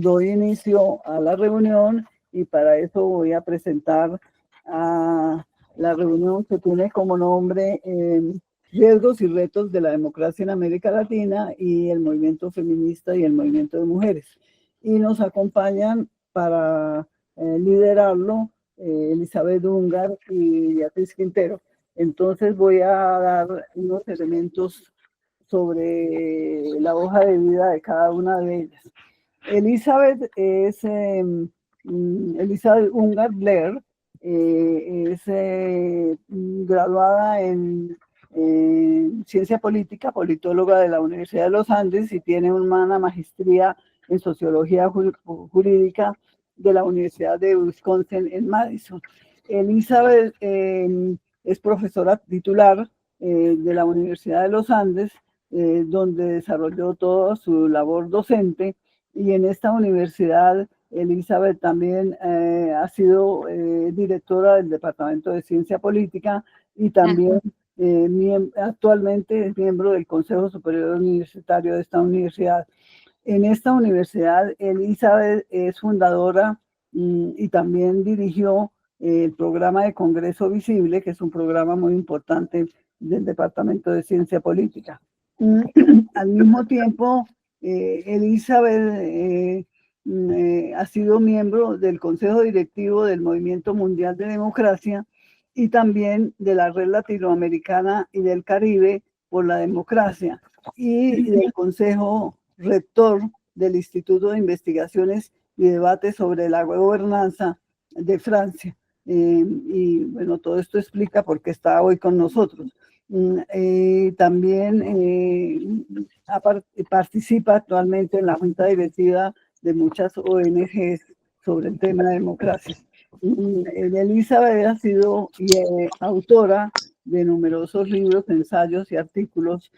doy inicio a la reunión y para eso voy a presentar a la reunión que tiene como nombre Riesgos y retos de la democracia en América Latina y el movimiento feminista y el movimiento de mujeres. Y nos acompañan para liderarlo Elizabeth Ungar y Beatriz Quintero. Entonces voy a dar unos elementos sobre la hoja de vida de cada una de ellas. Elizabeth es Elizabeth Ungar Blair, es graduada en ciencia política, politóloga de la Universidad de los Andes y tiene una maestría en sociología jurídica de la Universidad de Wisconsin en Madison. Elizabeth es profesora titular de la Universidad de los Andes, donde desarrolló toda su labor docente, y en esta universidad Elizabeth también ha sido directora del Departamento de Ciencia Política y también actualmente es miembro del Consejo Superior Universitario de esta universidad. En esta universidad, Elizabeth es fundadora y también dirigió el programa de Congreso Visible, que es un programa muy importante del Departamento de Ciencia Política. Al mismo tiempo, Elizabeth ha sido miembro del Consejo Directivo del Movimiento Mundial de Democracia y también de la Red Latinoamericana y del Caribe por la Democracia y del Consejo Rector del Instituto de Investigaciones y Debates sobre la Gobernanza de Francia. Y bueno, todo esto explica por qué está hoy con nosotros. También participa actualmente en la junta directiva de muchas ONGs sobre el tema de democracia. Elizabeth ha sido autora de numerosos libros, ensayos y artículos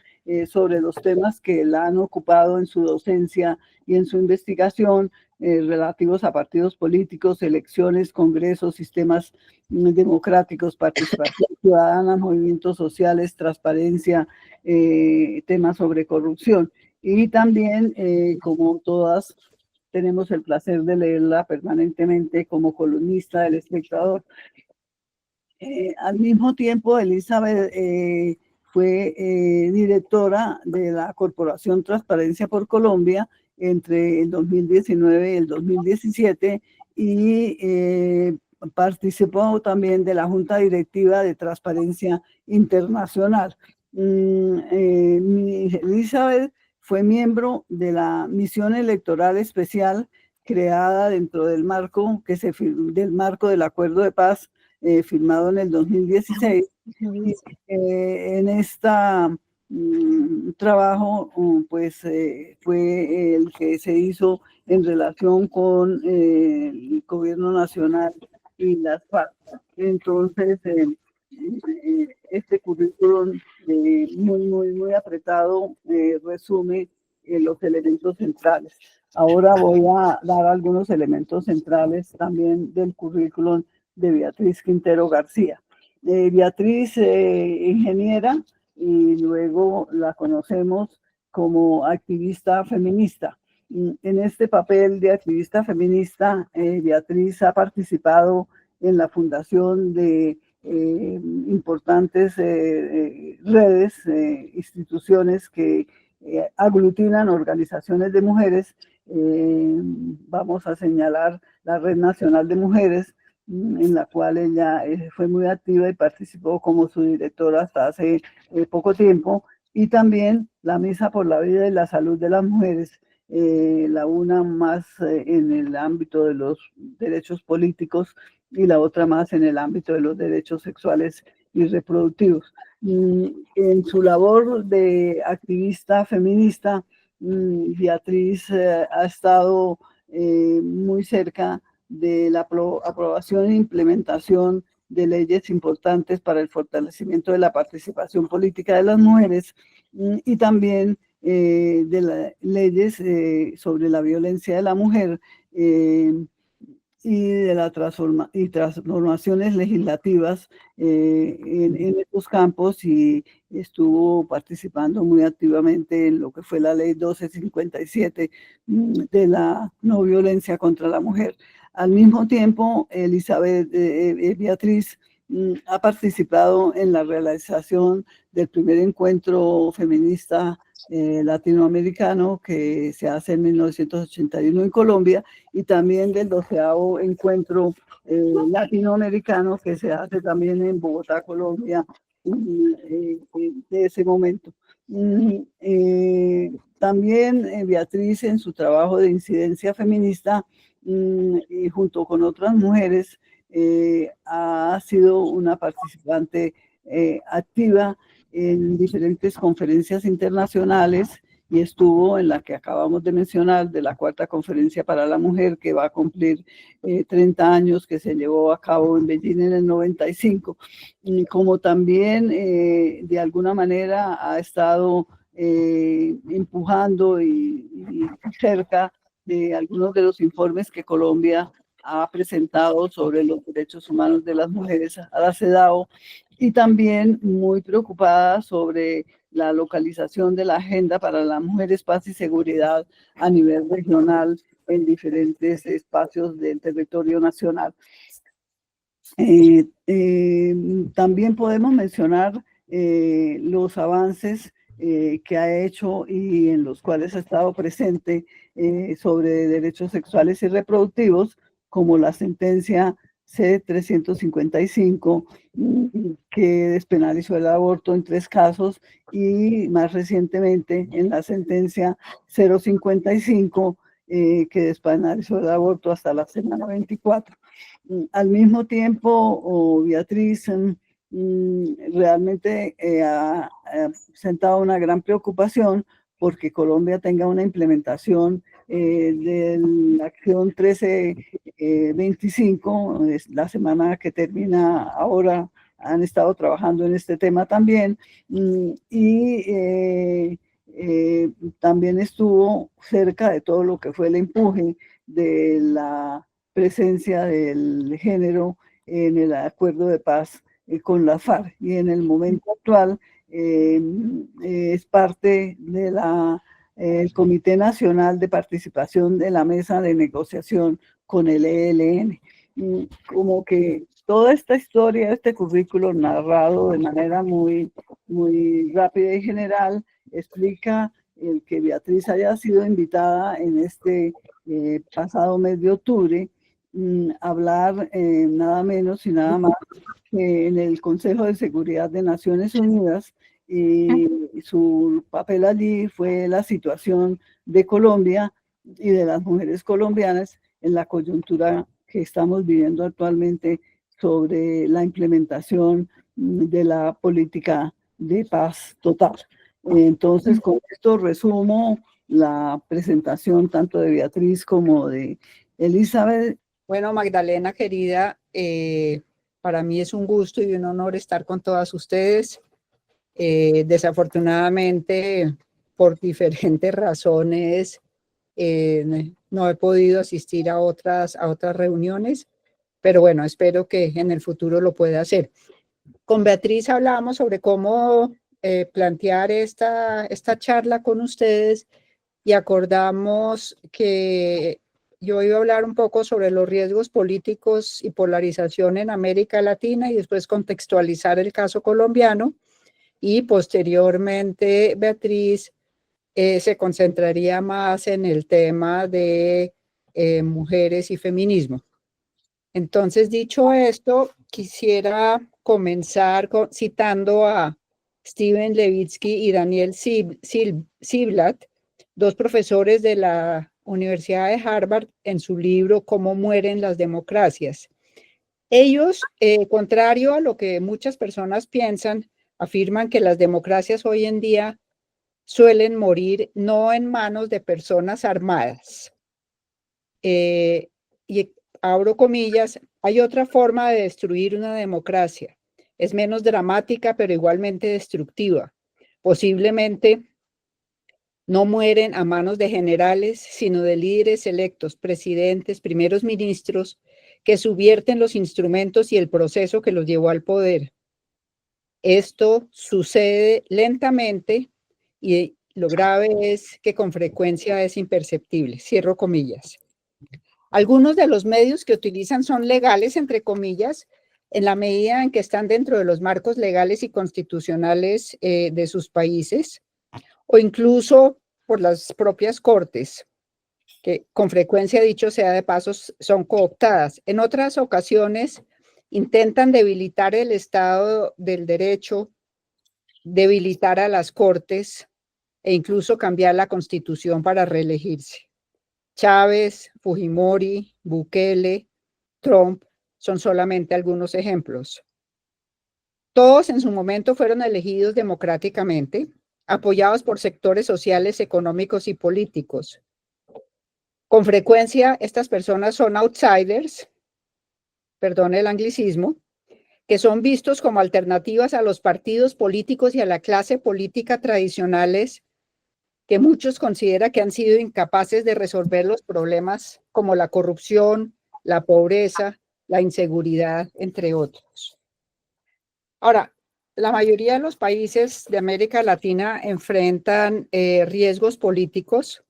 sobre los temas que la han ocupado en su docencia y en su investigación, relativos a partidos políticos, elecciones, congresos, sistemas democráticos, participación ciudadana, movimientos sociales, transparencia, temas sobre corrupción. Y también, como todas, tenemos el placer de leerla permanentemente como columnista del Espectador. Al mismo tiempo, Elizabeth fue directora de la Corporación Transparencia por Colombia entre el 2019 y el 2017 y participó también de la Junta Directiva de Transparencia Internacional. Elizabeth fue miembro de la Misión Electoral Especial creada dentro del marco del Acuerdo de Paz firmado en el 2016. Y, en este trabajo, pues fue el que se hizo en relación con el gobierno nacional y las FARC. Entonces, este currículum muy apretado resume los elementos centrales. Ahora voy a dar algunos elementos centrales también del currículum de Beatriz Quintero García. Beatriz, ingeniera, y luego la conocemos como activista feminista. En este papel de activista feminista, Beatriz ha participado en la fundación de importantes redes, instituciones que aglutinan organizaciones de mujeres. Vamos a señalar la Red Nacional de Mujeres, en la cual ella fue muy activa y participó como su directora hasta hace poco tiempo, y también la Mesa por la Vida y la Salud de las Mujeres, la una más en el ámbito de los derechos políticos y la otra más en el ámbito de los derechos sexuales y reproductivos. En su labor de activista feminista, Beatriz ha estado muy cerca de la aprobación e implementación de leyes importantes para el fortalecimiento de la participación política de las mujeres y también de las leyes sobre la violencia de la mujer, y de la transformaciones legislativas en estos campos, y estuvo participando muy activamente en lo que fue la ley 1257 de la no violencia contra la mujer. Al mismo tiempo, Beatriz ha participado en la realización del primer encuentro feminista latinoamericano que se hace en 1981 en Colombia, y también del 12º encuentro latinoamericano que se hace también en Bogotá, Colombia, de ese momento. También Beatriz, en su trabajo de incidencia feminista y junto con otras mujeres, ha sido una participante activa en diferentes conferencias internacionales, y estuvo en la que acabamos de mencionar, de la Cuarta Conferencia para la Mujer, que va a cumplir 30 años, que se llevó a cabo en Beijing en el 95, y como también de alguna manera ha estado empujando y cerca de algunos de los informes que Colombia ha presentado sobre los derechos humanos de las mujeres a la CEDAW, y también muy preocupada sobre la localización de la Agenda para las Mujeres, Paz y Seguridad a nivel regional en diferentes espacios del territorio nacional. También podemos mencionar los avances que ha hecho y en los cuales ha estado presente sobre derechos sexuales y reproductivos, como la sentencia C-355, que despenalizó el aborto en 3 casos, y más recientemente en la sentencia 055, que despenalizó el aborto hasta la semana 24. Al mismo tiempo, Beatriz realmente ha presentado una gran preocupación porque Colombia tenga una implementación de la acción 1325, la semana que termina ahora. Han estado trabajando en este tema también, y también estuvo cerca de todo lo que fue el empuje de la presencia del género en el acuerdo de paz con la FARC, y en el momento actual es parte de el Comité Nacional de Participación de la Mesa de Negociación con el ELN. Como que toda esta historia, este currículo narrado de manera muy, muy rápida y general, explica el que Beatriz haya sido invitada en este pasado mes de octubre, hablar nada menos y nada más que en el Consejo de Seguridad de Naciones Unidas, y su papel allí fue la situación de Colombia y de las mujeres colombianas en la coyuntura que estamos viviendo actualmente sobre la implementación de la política de paz total. Entonces, con esto resumo la presentación tanto de Beatriz como de Elizabeth. Bueno, Magdalena, querida, para mí es un gusto y un honor estar con todas ustedes. Desafortunadamente, por diferentes razones, no he podido asistir a otras reuniones, pero bueno, espero que en el futuro lo pueda hacer. Con Beatriz hablamos sobre cómo plantear esta charla con ustedes, y acordamos que yo iba a hablar un poco sobre los riesgos políticos y polarización en América Latina, y después contextualizar el caso colombiano, y posteriormente Beatriz se concentraría más en el tema de mujeres y feminismo. Entonces, dicho esto, quisiera comenzar citando a Steven Levitsky y Daniel Ziblatt, 2 profesores de la Universidad de Harvard, en su libro Cómo mueren las democracias. Ellos, contrario a lo que muchas personas piensan, afirman que las democracias hoy en día suelen morir no en manos de personas armadas. Y abro comillas, hay otra forma de destruir una democracia. Es menos dramática, pero igualmente destructiva. Posiblemente no mueren a manos de generales, sino de líderes electos, presidentes, primeros ministros, que subvierten los instrumentos y el proceso que los llevó al poder. Esto sucede lentamente y lo grave es que con frecuencia es imperceptible. Cierro comillas. Algunos de los medios que utilizan son legales, entre comillas, en la medida en que están dentro de los marcos legales y constitucionales de sus países, o incluso por las propias cortes, que con frecuencia, dicho sea de paso, son cooptadas. En otras ocasiones intentan debilitar el Estado del Derecho, debilitar a las cortes e incluso cambiar la Constitución para reelegirse. Chávez, Fujimori, Bukele, Trump son solamente algunos ejemplos. Todos en su momento fueron elegidos democráticamente, apoyados por sectores sociales, económicos y políticos. Con frecuencia, estas personas son outsiders, perdón el anglicismo, que son vistos como alternativas a los partidos políticos y a la clase política tradicionales, que muchos consideran que han sido incapaces de resolver los problemas como la corrupción, la pobreza, la inseguridad, entre otros. Ahora, la mayoría de los países de América Latina enfrentan riesgos políticos.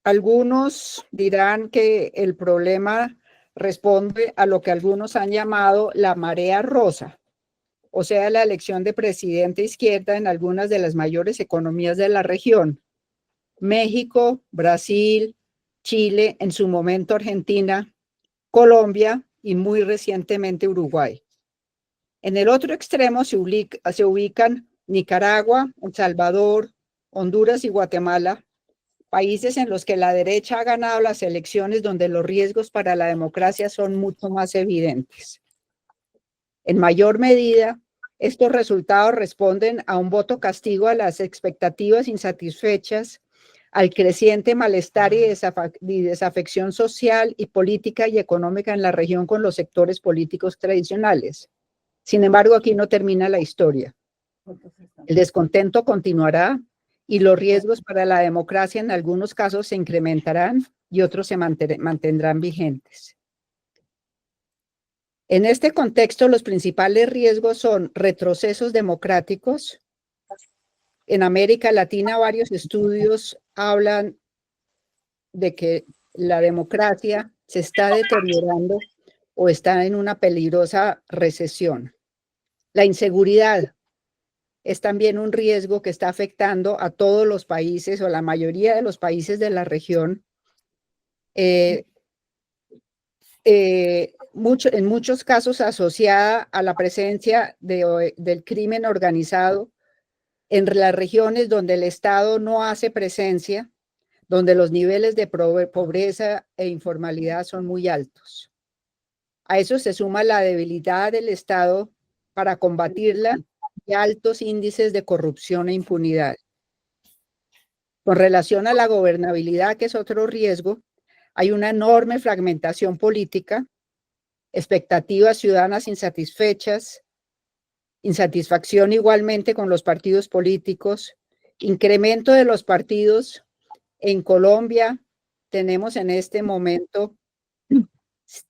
Algunos dirán que el problema responde a lo que algunos han llamado la marea rosa, o sea, la elección de presidente izquierda en algunas de las mayores economías de la región. México, Brasil, Chile, en su momento Argentina, Colombia y muy recientemente Uruguay. En el otro extremo se ubican Nicaragua, El Salvador, Honduras y Guatemala, países en los que la derecha ha ganado las elecciones donde los riesgos para la democracia son mucho más evidentes. En mayor medida, estos resultados responden a un voto castigo a las expectativas insatisfechas, al creciente malestar y desafección social y política y económica en la región con los sectores políticos tradicionales. Sin embargo, aquí no termina la historia. El descontento continuará y los riesgos para la democracia en algunos casos se incrementarán y otros se mantendrán vigentes. En este contexto, los principales riesgos son retrocesos democráticos. En América Latina, varios estudios hablan de que la democracia se está deteriorando o está en una peligrosa recesión. La inseguridad es también un riesgo que está afectando a todos los países o la mayoría de los países de la región. En muchos casos asociada a la presencia del crimen organizado en las regiones donde el Estado no hace presencia, donde los niveles de pobreza e informalidad son muy altos. A eso se suma la debilidad del Estado para combatirla y altos índices de corrupción e impunidad. Con relación a la gobernabilidad, que es otro riesgo, hay una enorme fragmentación política, expectativas ciudadanas insatisfechas, insatisfacción igualmente con los partidos políticos, incremento de los partidos. En Colombia tenemos en este momento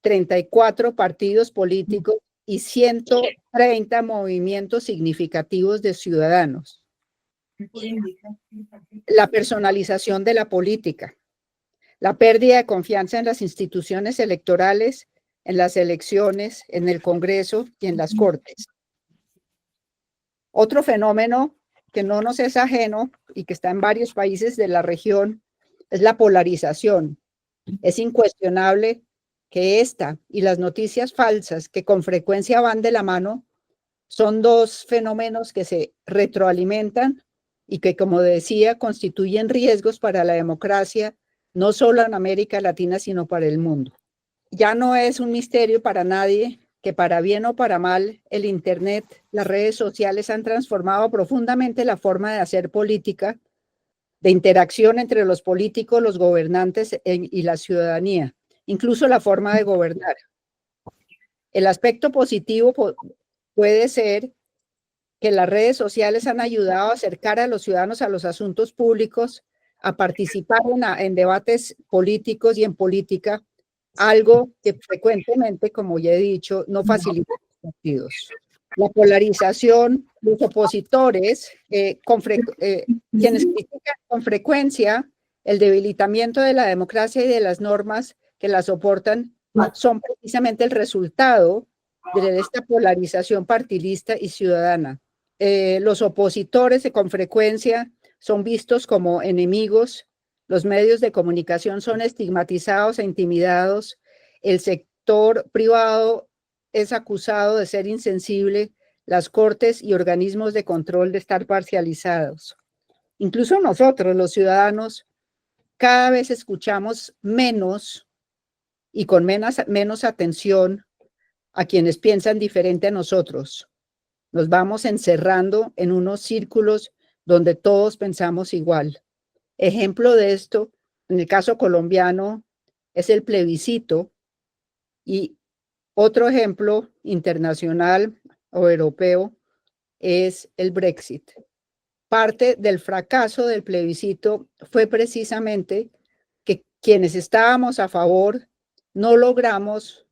34 partidos políticos y 130 movimientos significativos de ciudadanos. La personalización de la política, la pérdida de confianza en las instituciones electorales, en las elecciones, en el Congreso y en las Cortes. Otro fenómeno que no nos es ajeno y que está en varios países de la región es la polarización. Es incuestionable que esta y las noticias falsas, que con frecuencia van de la mano, son dos fenómenos que se retroalimentan y que, como decía, constituyen riesgos para la democracia, no solo en América Latina, sino para el mundo. Ya no es un misterio para nadie que, para bien o para mal, el Internet, las redes sociales han transformado profundamente la forma de hacer política, de interacción entre los políticos, los gobernantes y la ciudadanía, incluso la forma de gobernar. El aspecto positivo puede ser que las redes sociales han ayudado a acercar a los ciudadanos a los asuntos públicos a participar en debates políticos y en política, algo que frecuentemente, como ya he dicho, no facilita los partidos. La polarización, los opositores, quienes critican con frecuencia el debilitamiento de la democracia y de las normas que la soportan, son precisamente el resultado de esta polarización partidista y ciudadana. Los opositores con frecuencia son vistos como enemigos, los medios de comunicación son estigmatizados e intimidados, el sector privado es acusado de ser insensible, las cortes y organismos de control de estar parcializados. Incluso nosotros, los ciudadanos, cada vez escuchamos menos y con menos atención a quienes piensan diferente a nosotros. Nos vamos encerrando en unos círculos donde todos pensamos igual. Ejemplo de esto, en el caso colombiano, es el plebiscito, y otro ejemplo internacional o europeo es el Brexit. Parte del fracaso del plebiscito fue precisamente que quienes estábamos a favor no logramos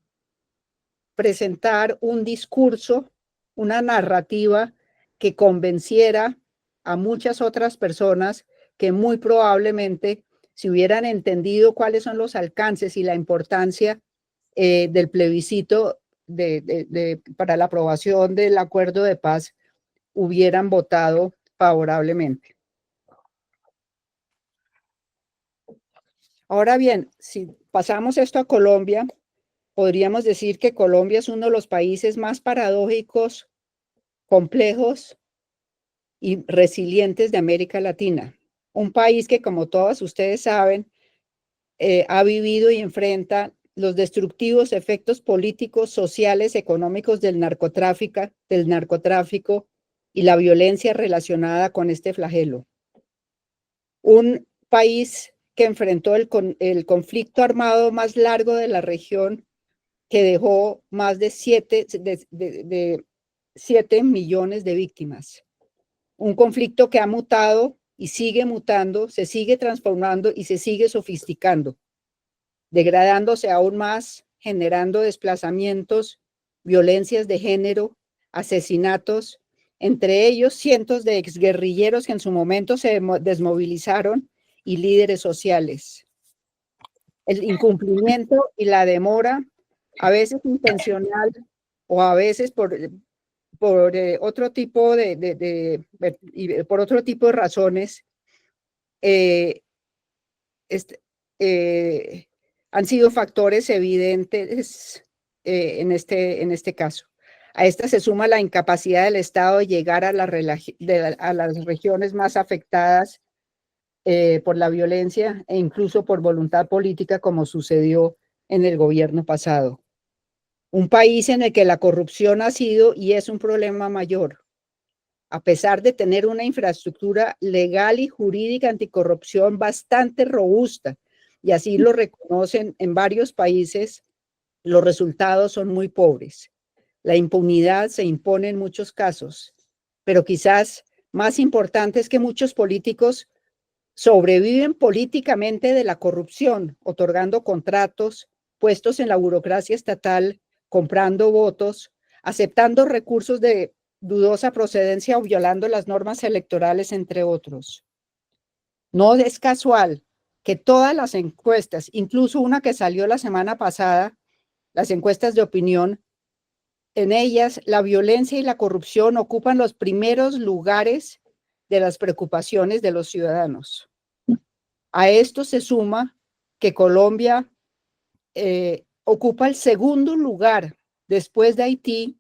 presentar un discurso, una narrativa que convenciera a muchas otras personas que muy probablemente, si hubieran entendido cuáles son los alcances y la importancia del plebiscito para la aprobación del acuerdo de paz, hubieran votado favorablemente. Ahora bien, si pasamos esto a Colombia, podríamos decir que Colombia es uno de los países más paradójicos, complejos y resilientes de América Latina. Un país que, como todos ustedes saben, ha vivido y enfrenta los destructivos efectos políticos, sociales, económicos del narcotráfico y la violencia relacionada con este flagelo. Un país que enfrentó el conflicto armado más largo de la región, que dejó más de 7 millones de víctimas. Un conflicto que ha mutado y sigue mutando, se sigue transformando y se sigue sofisticando, degradándose aún más, generando desplazamientos, violencias de género, asesinatos, entre ellos cientos de exguerrilleros que en su momento se desmovilizaron y líderes sociales. El incumplimiento y la demora, a veces intencional o a veces por otro tipo por otro tipo de razones, han sido factores evidentes en este caso. A esta se suma la incapacidad del Estado de llegar a las regiones más afectadas por la violencia e incluso por voluntad política, como sucedió en el gobierno pasado. Un país en el que la corrupción ha sido y es un problema mayor. A pesar de tener una infraestructura legal y jurídica anticorrupción bastante robusta, y así lo reconocen en varios países, los resultados son muy pobres. La impunidad se impone en muchos casos, pero quizás más importante es que muchos políticos sobreviven políticamente de la corrupción, otorgando contratos, puestos en la burocracia estatal, comprando votos, aceptando recursos de dudosa procedencia o violando las normas electorales, entre otros. No es casual que todas las encuestas, incluso una que salió la semana pasada, las encuestas de opinión, en ellas la violencia y la corrupción ocupan los primeros lugares de las preocupaciones de los ciudadanos. A esto se suma que Colombia ocupa el segundo lugar después de Haití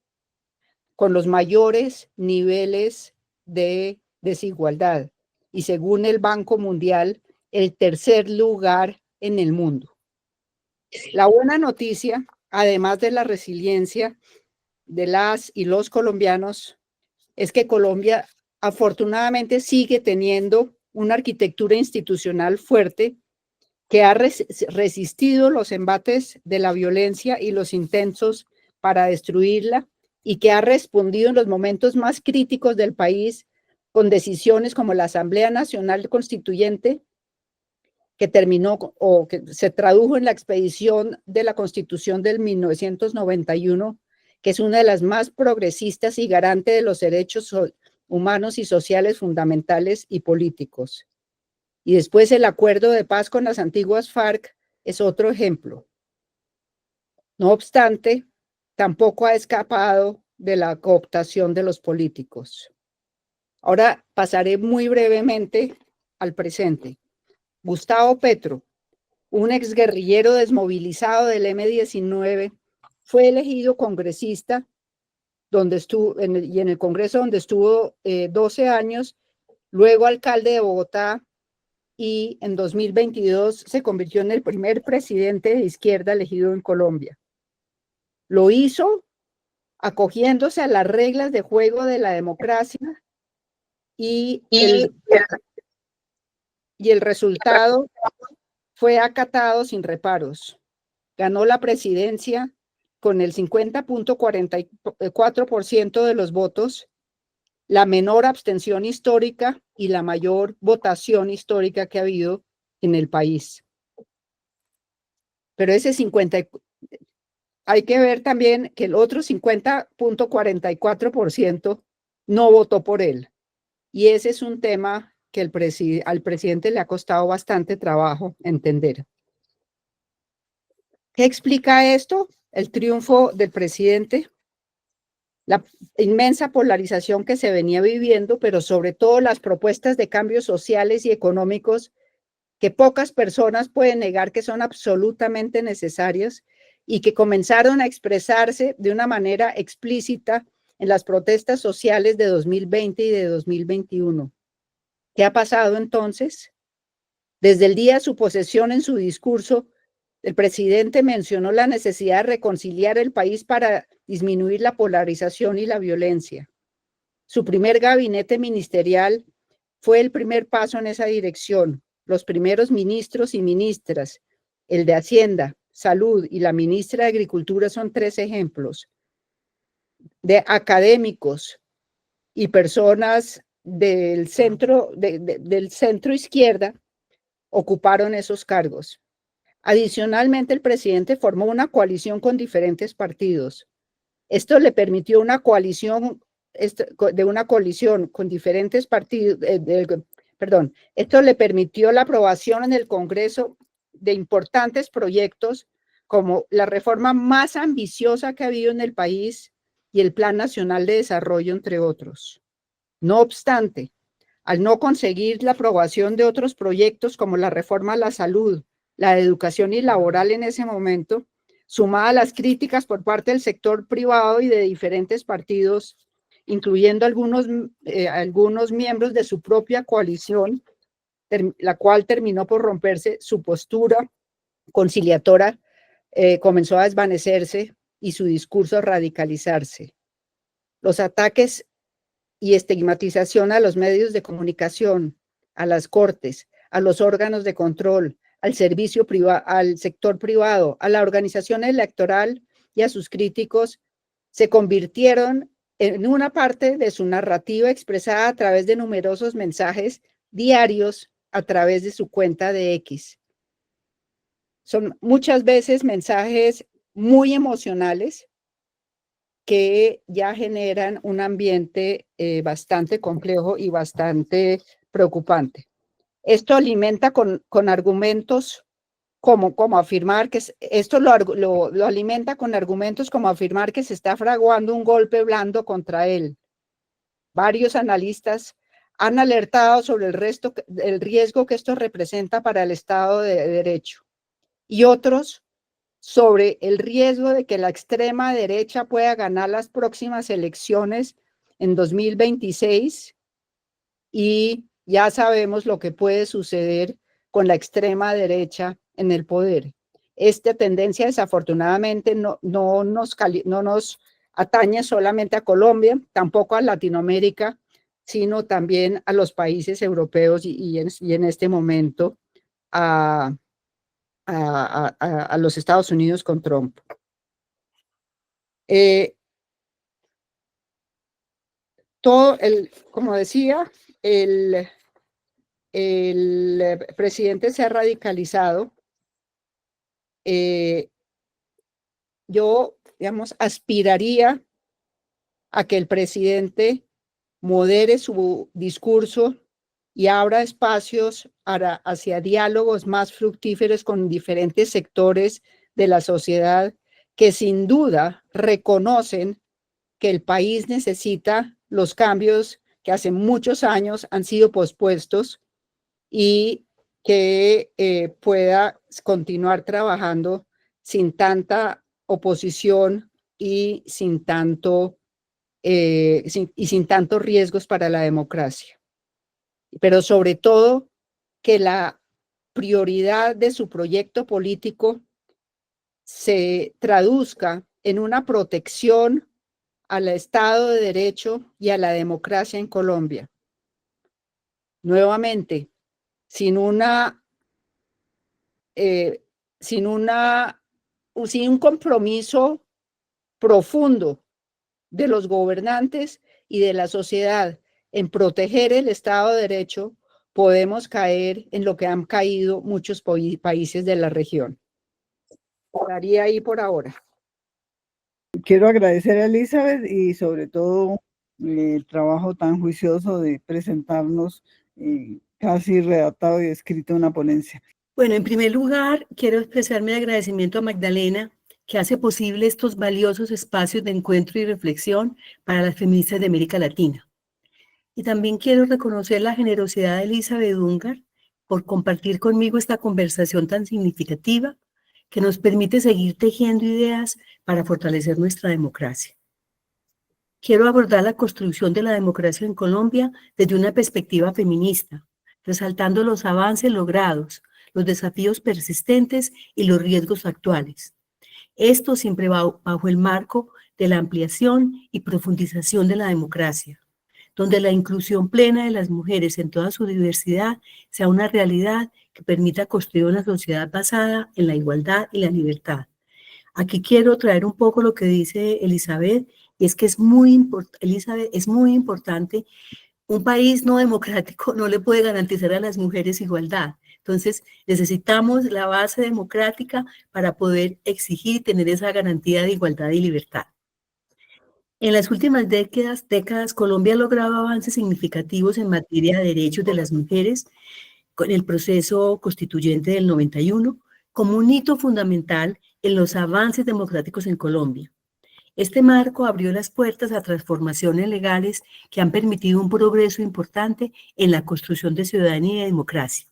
con los mayores niveles de desigualdad y, según el Banco Mundial, el tercer lugar en el mundo. La buena noticia, además de la resiliencia de las y los colombianos, es que Colombia afortunadamente sigue teniendo una arquitectura institucional fuerte que ha resistido los embates de la violencia y los intentos para destruirla, y que ha respondido en los momentos más críticos del país con decisiones como la Asamblea Nacional Constituyente, que terminó o que se tradujo en la expedición de la Constitución del 1991, que es una de las más progresistas y garante de los derechos humanos y sociales fundamentales y políticos. Y después el acuerdo de paz con las antiguas FARC es otro ejemplo. No obstante, tampoco ha escapado de la cooptación de los políticos. Ahora pasaré muy brevemente al presente. Gustavo Petro, un exguerrillero desmovilizado del M-19, fue elegido congresista donde estuvo, y en el Congreso donde estuvo 12 años, luego alcalde de Bogotá, y en 2022 se convirtió en el primer presidente de izquierda elegido en Colombia. Lo hizo acogiéndose a las reglas de juego de la democracia y el resultado fue acatado sin reparos. Ganó la presidencia con el 50.44% de los votos, la menor abstención histórica y la mayor votación histórica que ha habido en el país. Pero ese 50, hay que ver también que el otro 50.44% no votó por él. Y ese es un tema que al presidente le ha costado bastante trabajo entender. ¿Qué explica esto? El triunfo del presidente, la inmensa polarización que se venía viviendo, pero sobre todo las propuestas de cambios sociales y económicos que pocas personas pueden negar que son absolutamente necesarias y que comenzaron a expresarse de una manera explícita en las protestas sociales de 2020 y de 2021. ¿Qué ha pasado entonces? Desde el día de su posesión, en su discurso, el presidente mencionó la necesidad de reconciliar el país para disminuir la polarización y la violencia. Su primer gabinete ministerial fue el primer paso en esa dirección. Los primeros ministros y ministras, el de Hacienda, Salud y la ministra de Agricultura son 3 ejemplos. De académicos y personas del centro, del centro izquierda ocuparon esos cargos. Adicionalmente, el presidente formó una coalición con diferentes partidos. Esto le permitió una coalición con diferentes partidos, esto le permitió la aprobación en el Congreso de importantes proyectos como la reforma más ambiciosa que ha habido en el país y el Plan Nacional de Desarrollo, entre otros. No obstante, al no conseguir la aprobación de otros proyectos como la reforma a la salud, la educación y laboral en ese momento, sumada a las críticas por parte del sector privado y de diferentes partidos, incluyendo algunos miembros de su propia coalición, la cual terminó por romperse, su postura conciliadora comenzó a desvanecerse y su discurso a radicalizarse. Los ataques y estigmatización a los medios de comunicación, a las cortes, a los órganos de control, al servicio privado, al sector privado, a la organización electoral y a sus críticos, se convirtieron en una parte de su narrativa expresada a través de numerosos mensajes diarios a través de su cuenta de X. Son muchas veces mensajes muy emocionales que ya generan un ambiente bastante complejo y bastante preocupante. Esto alimenta con argumentos como afirmar que esto lo alimenta con argumentos como afirmar que se está fraguando un golpe blando contra él. Varios analistas han alertado sobre el riesgo que esto representa para el Estado de Derecho y otros sobre el riesgo de que la extrema derecha pueda ganar las próximas elecciones en 2026 y ya sabemos lo que puede suceder con la extrema derecha en el poder. Esta tendencia desafortunadamente no nos atañe solamente a Colombia, tampoco a Latinoamérica, sino también a los países europeos y en este momento a los Estados Unidos con Trump. Como decía, el presidente se ha radicalizado. Yo, digamos, aspiraría a que el presidente modere su discurso y abra espacios hacia diálogos más fructíferos con diferentes sectores de la sociedad que sin duda reconocen que el país necesita los cambios que hace muchos años han sido pospuestos y que pueda continuar trabajando sin tanta oposición y sin tantos riesgos para la democracia. Pero sobre todo que la prioridad de su proyecto político se traduzca en una protección al Estado de Derecho y a la democracia en Colombia. Nuevamente, sin un compromiso profundo de los gobernantes y de la sociedad en proteger el Estado de Derecho, podemos caer en lo que han caído muchos países de la región. Estaría ahí por ahora. Quiero agradecer a Elizabeth y sobre todo el trabajo tan juicioso de presentarnos casi redactado y escrito una ponencia. Bueno, en primer lugar, quiero expresar mi agradecimiento a Magdalena, que hace posible estos valiosos espacios de encuentro y reflexión para las feministas de América Latina. Y también quiero reconocer la generosidad de Elizabeth Ungar por compartir conmigo esta conversación tan significativa que nos permite seguir tejiendo ideas para fortalecer nuestra democracia. Quiero abordar la construcción de la democracia en Colombia desde una perspectiva feminista, resaltando los avances logrados, los desafíos persistentes y los riesgos actuales. Esto siempre bajo el marco de la ampliación y profundización de la democracia, donde la inclusión plena de las mujeres en toda su diversidad sea una realidad que permita construir una sociedad basada en la igualdad y la libertad. Aquí quiero traer un poco lo que dice Elizabeth, y es que es muy importante. Un país no democrático no le puede garantizar a las mujeres igualdad. Entonces, necesitamos la base democrática para poder exigir y tener esa garantía de igualdad y libertad. En las últimas décadas, Colombia ha logrado avances significativos en materia de derechos de las mujeres con el proceso constituyente del 91 como un hito fundamental en los avances democráticos en Colombia. Este marco abrió las puertas a transformaciones legales que han permitido un progreso importante en la construcción de ciudadanía y democracia.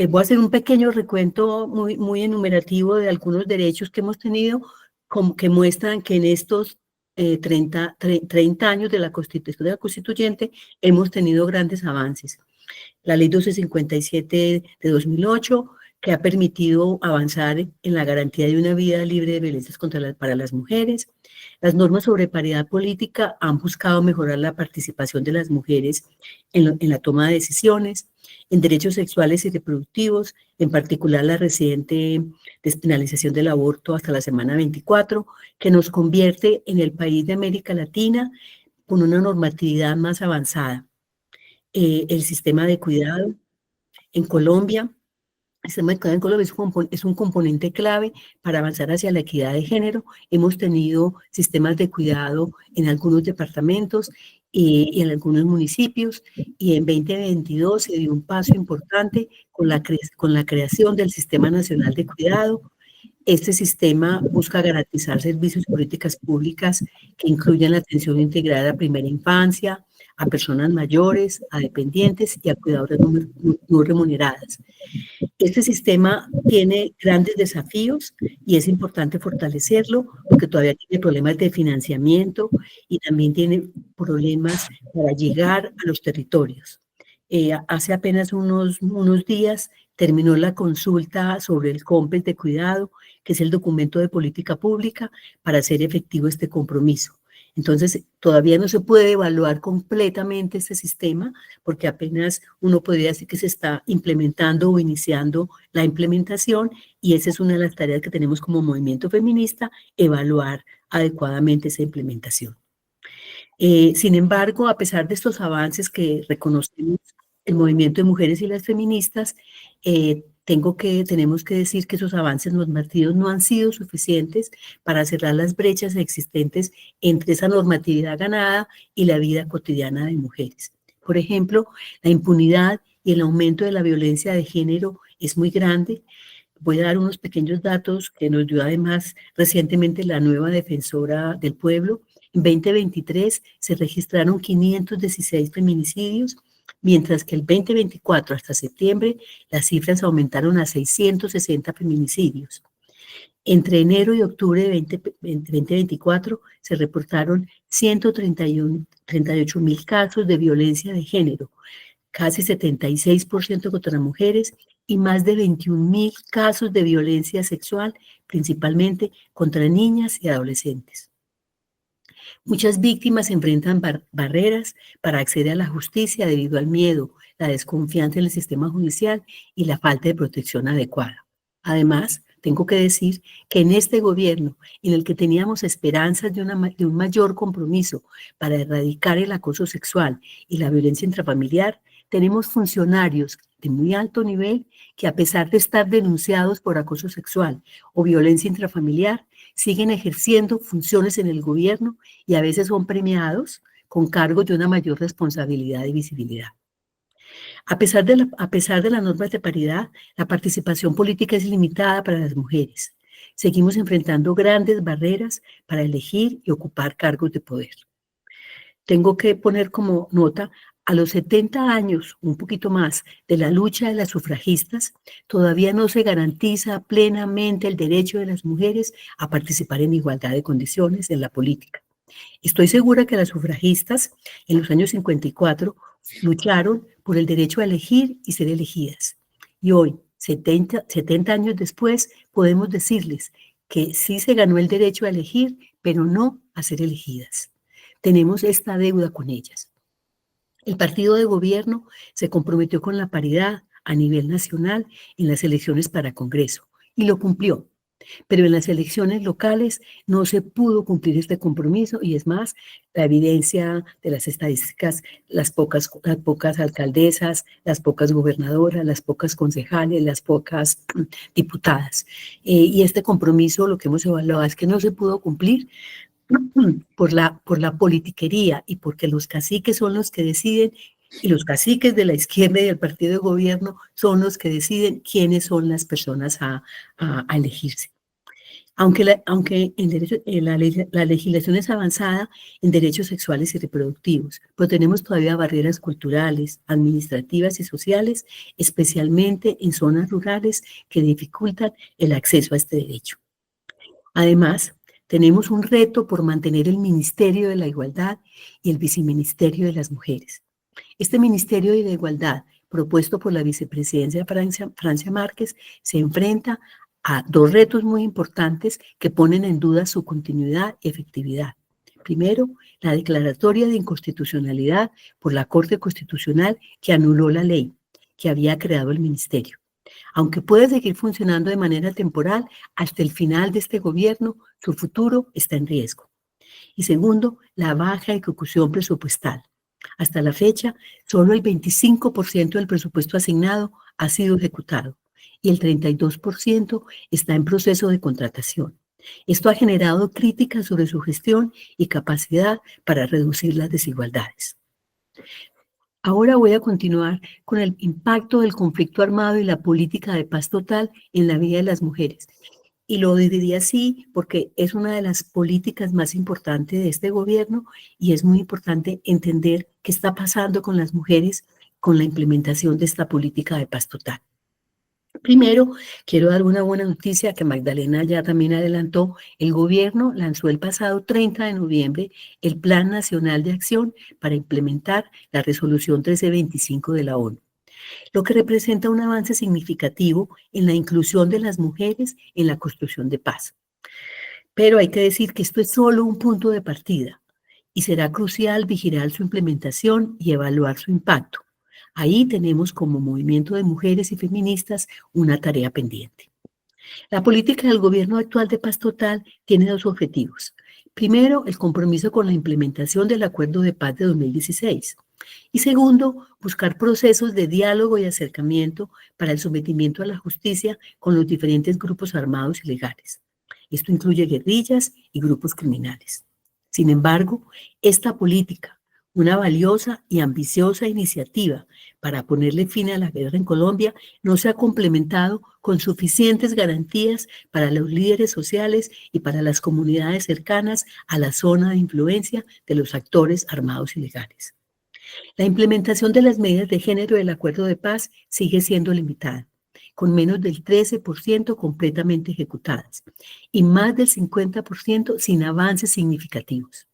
Voy a hacer un pequeño recuento muy enumerativo de algunos derechos que hemos tenido, que muestran que en estos 30 años de la Constitución de la Constituyente hemos tenido grandes avances. La Ley 1257 de 2008, que ha permitido avanzar en la garantía de una vida libre de violencias para las mujeres. Las normas sobre paridad política han buscado mejorar la participación de las mujeres en la toma de decisiones, en derechos sexuales y reproductivos, en particular la reciente despenalización del aborto hasta la semana 24, que nos convierte en el país de América Latina con una normatividad más avanzada. El sistema de cuidado en Colombia. El sistema de cuidado en Colombia es un componente clave para avanzar hacia la equidad de género. Hemos tenido sistemas de cuidado en algunos departamentos y en algunos municipios, y en 2022 se dio un paso importante con la creación del Sistema Nacional de Cuidado. Este sistema busca garantizar servicios y políticas públicas que incluyan la atención integrada a primera infancia, a personas mayores, a dependientes y a cuidadoras no remuneradas. Este sistema tiene grandes desafíos y es importante fortalecerlo porque todavía tiene problemas de financiamiento y también tiene problemas para llegar a los territorios. Hace apenas unos días terminó la consulta sobre el COMPES de cuidado, que es el documento de política pública para hacer efectivo este compromiso. Entonces, todavía no se puede evaluar completamente este sistema porque apenas uno podría decir que se está implementando o iniciando la implementación, y esa es una de las tareas que tenemos como movimiento feminista, evaluar adecuadamente esa implementación. Sin embargo, a pesar de estos avances que reconocemos el movimiento de mujeres y las feministas, tenemos que decir que esos avances normativos no han sido suficientes para cerrar las brechas existentes entre esa normatividad ganada y la vida cotidiana de mujeres. Por ejemplo, la impunidad y el aumento de la violencia de género es muy grande. Voy a dar unos pequeños datos que nos dio además recientemente la nueva defensora del pueblo. En 2023 se registraron 516 feminicidios, mientras que el 2024 hasta septiembre las cifras aumentaron a 660 feminicidios. Entre enero y octubre de 2024 se reportaron 138.000 casos de violencia de género, casi 76% contra mujeres y más de 21.000 casos de violencia sexual, principalmente contra niñas y adolescentes. Muchas víctimas enfrentan barreras para acceder a la justicia debido al miedo, la desconfianza en el sistema judicial y la falta de protección adecuada. Además, tengo que decir que en este gobierno, en el que teníamos esperanzas de un mayor compromiso para erradicar el acoso sexual y la violencia intrafamiliar, tenemos funcionarios de muy alto nivel que, a pesar de estar denunciados por acoso sexual o violencia intrafamiliar, siguen ejerciendo funciones en el gobierno y a veces son premiados con cargos de una mayor responsabilidad y visibilidad. A pesar de las normas de paridad, la participación política es limitada para las mujeres. Seguimos enfrentando grandes barreras para elegir y ocupar cargos de poder. Tengo que poner como nota, a los 70 años, un poquito más, de la lucha de las sufragistas, todavía no se garantiza plenamente el derecho de las mujeres a participar en igualdad de condiciones en la política. Estoy segura que las sufragistas en los años 54 lucharon por el derecho a elegir y ser elegidas. Y hoy, 70 años después, podemos decirles que sí se ganó el derecho a elegir, pero no a ser elegidas. Tenemos esta deuda con ellas. El partido de gobierno se comprometió con la paridad a nivel nacional en las elecciones para Congreso y lo cumplió. Pero en las elecciones locales no se pudo cumplir este compromiso y es más, la evidencia de las estadísticas, las pocas alcaldesas, las pocas gobernadoras, las pocas concejales, las pocas diputadas. Y este compromiso lo que hemos evaluado es que no se pudo cumplir por la politiquería y porque los caciques son los que deciden y los caciques de la izquierda y del partido de gobierno son los que deciden quiénes son las personas a elegirse. Aunque la legislación es avanzada en derechos sexuales y reproductivos, pero tenemos todavía barreras culturales, administrativas y sociales, especialmente en zonas rurales que dificultan el acceso a este derecho. Además, tenemos un reto por mantener el Ministerio de la Igualdad y el Viceministerio de las Mujeres. Este Ministerio de la Igualdad, propuesto por la vicepresidencia Francia Márquez, se enfrenta a dos retos muy importantes que ponen en duda su continuidad y efectividad. Primero, la declaratoria de inconstitucionalidad por la Corte Constitucional que anuló la ley que había creado el ministerio. Aunque puede seguir funcionando de manera temporal, hasta el final de este gobierno, su futuro está en riesgo. Y segundo, la baja ejecución presupuestal. Hasta la fecha, solo el 25% del presupuesto asignado ha sido ejecutado y el 32% está en proceso de contratación. Esto ha generado críticas sobre su gestión y capacidad para reducir las desigualdades. Ahora voy a continuar con el impacto del conflicto armado y la política de paz total en la vida de las mujeres. Y lo diría así porque es una de las políticas más importantes de este gobierno y es muy importante entender qué está pasando con las mujeres con la implementación de esta política de paz total. Primero, quiero dar una buena noticia que Magdalena ya también adelantó. El gobierno lanzó el pasado 30 de noviembre el Plan Nacional de Acción para implementar la Resolución 1325 de la ONU, lo que representa un avance significativo en la inclusión de las mujeres en la construcción de paz. Pero hay que decir que esto es solo un punto de partida y será crucial vigilar su implementación y evaluar su impacto. Ahí tenemos como movimiento de mujeres y feministas una tarea pendiente. La política del gobierno actual de paz total tiene dos objetivos. Primero, el compromiso con la implementación del Acuerdo de Paz de 2016. Y segundo, buscar procesos de diálogo y acercamiento para el sometimiento a la justicia con los diferentes grupos armados y legales. Esto incluye guerrillas y grupos criminales. Sin embargo, esta política, una valiosa y ambiciosa iniciativa para ponerle fin a la guerra en Colombia, no se ha complementado con suficientes garantías para los líderes sociales y para las comunidades cercanas a la zona de influencia de los actores armados y legales. La implementación de las medidas de género del acuerdo de paz sigue siendo limitada, con menos del 13% completamente ejecutadas y más del 50% sin avances significativos.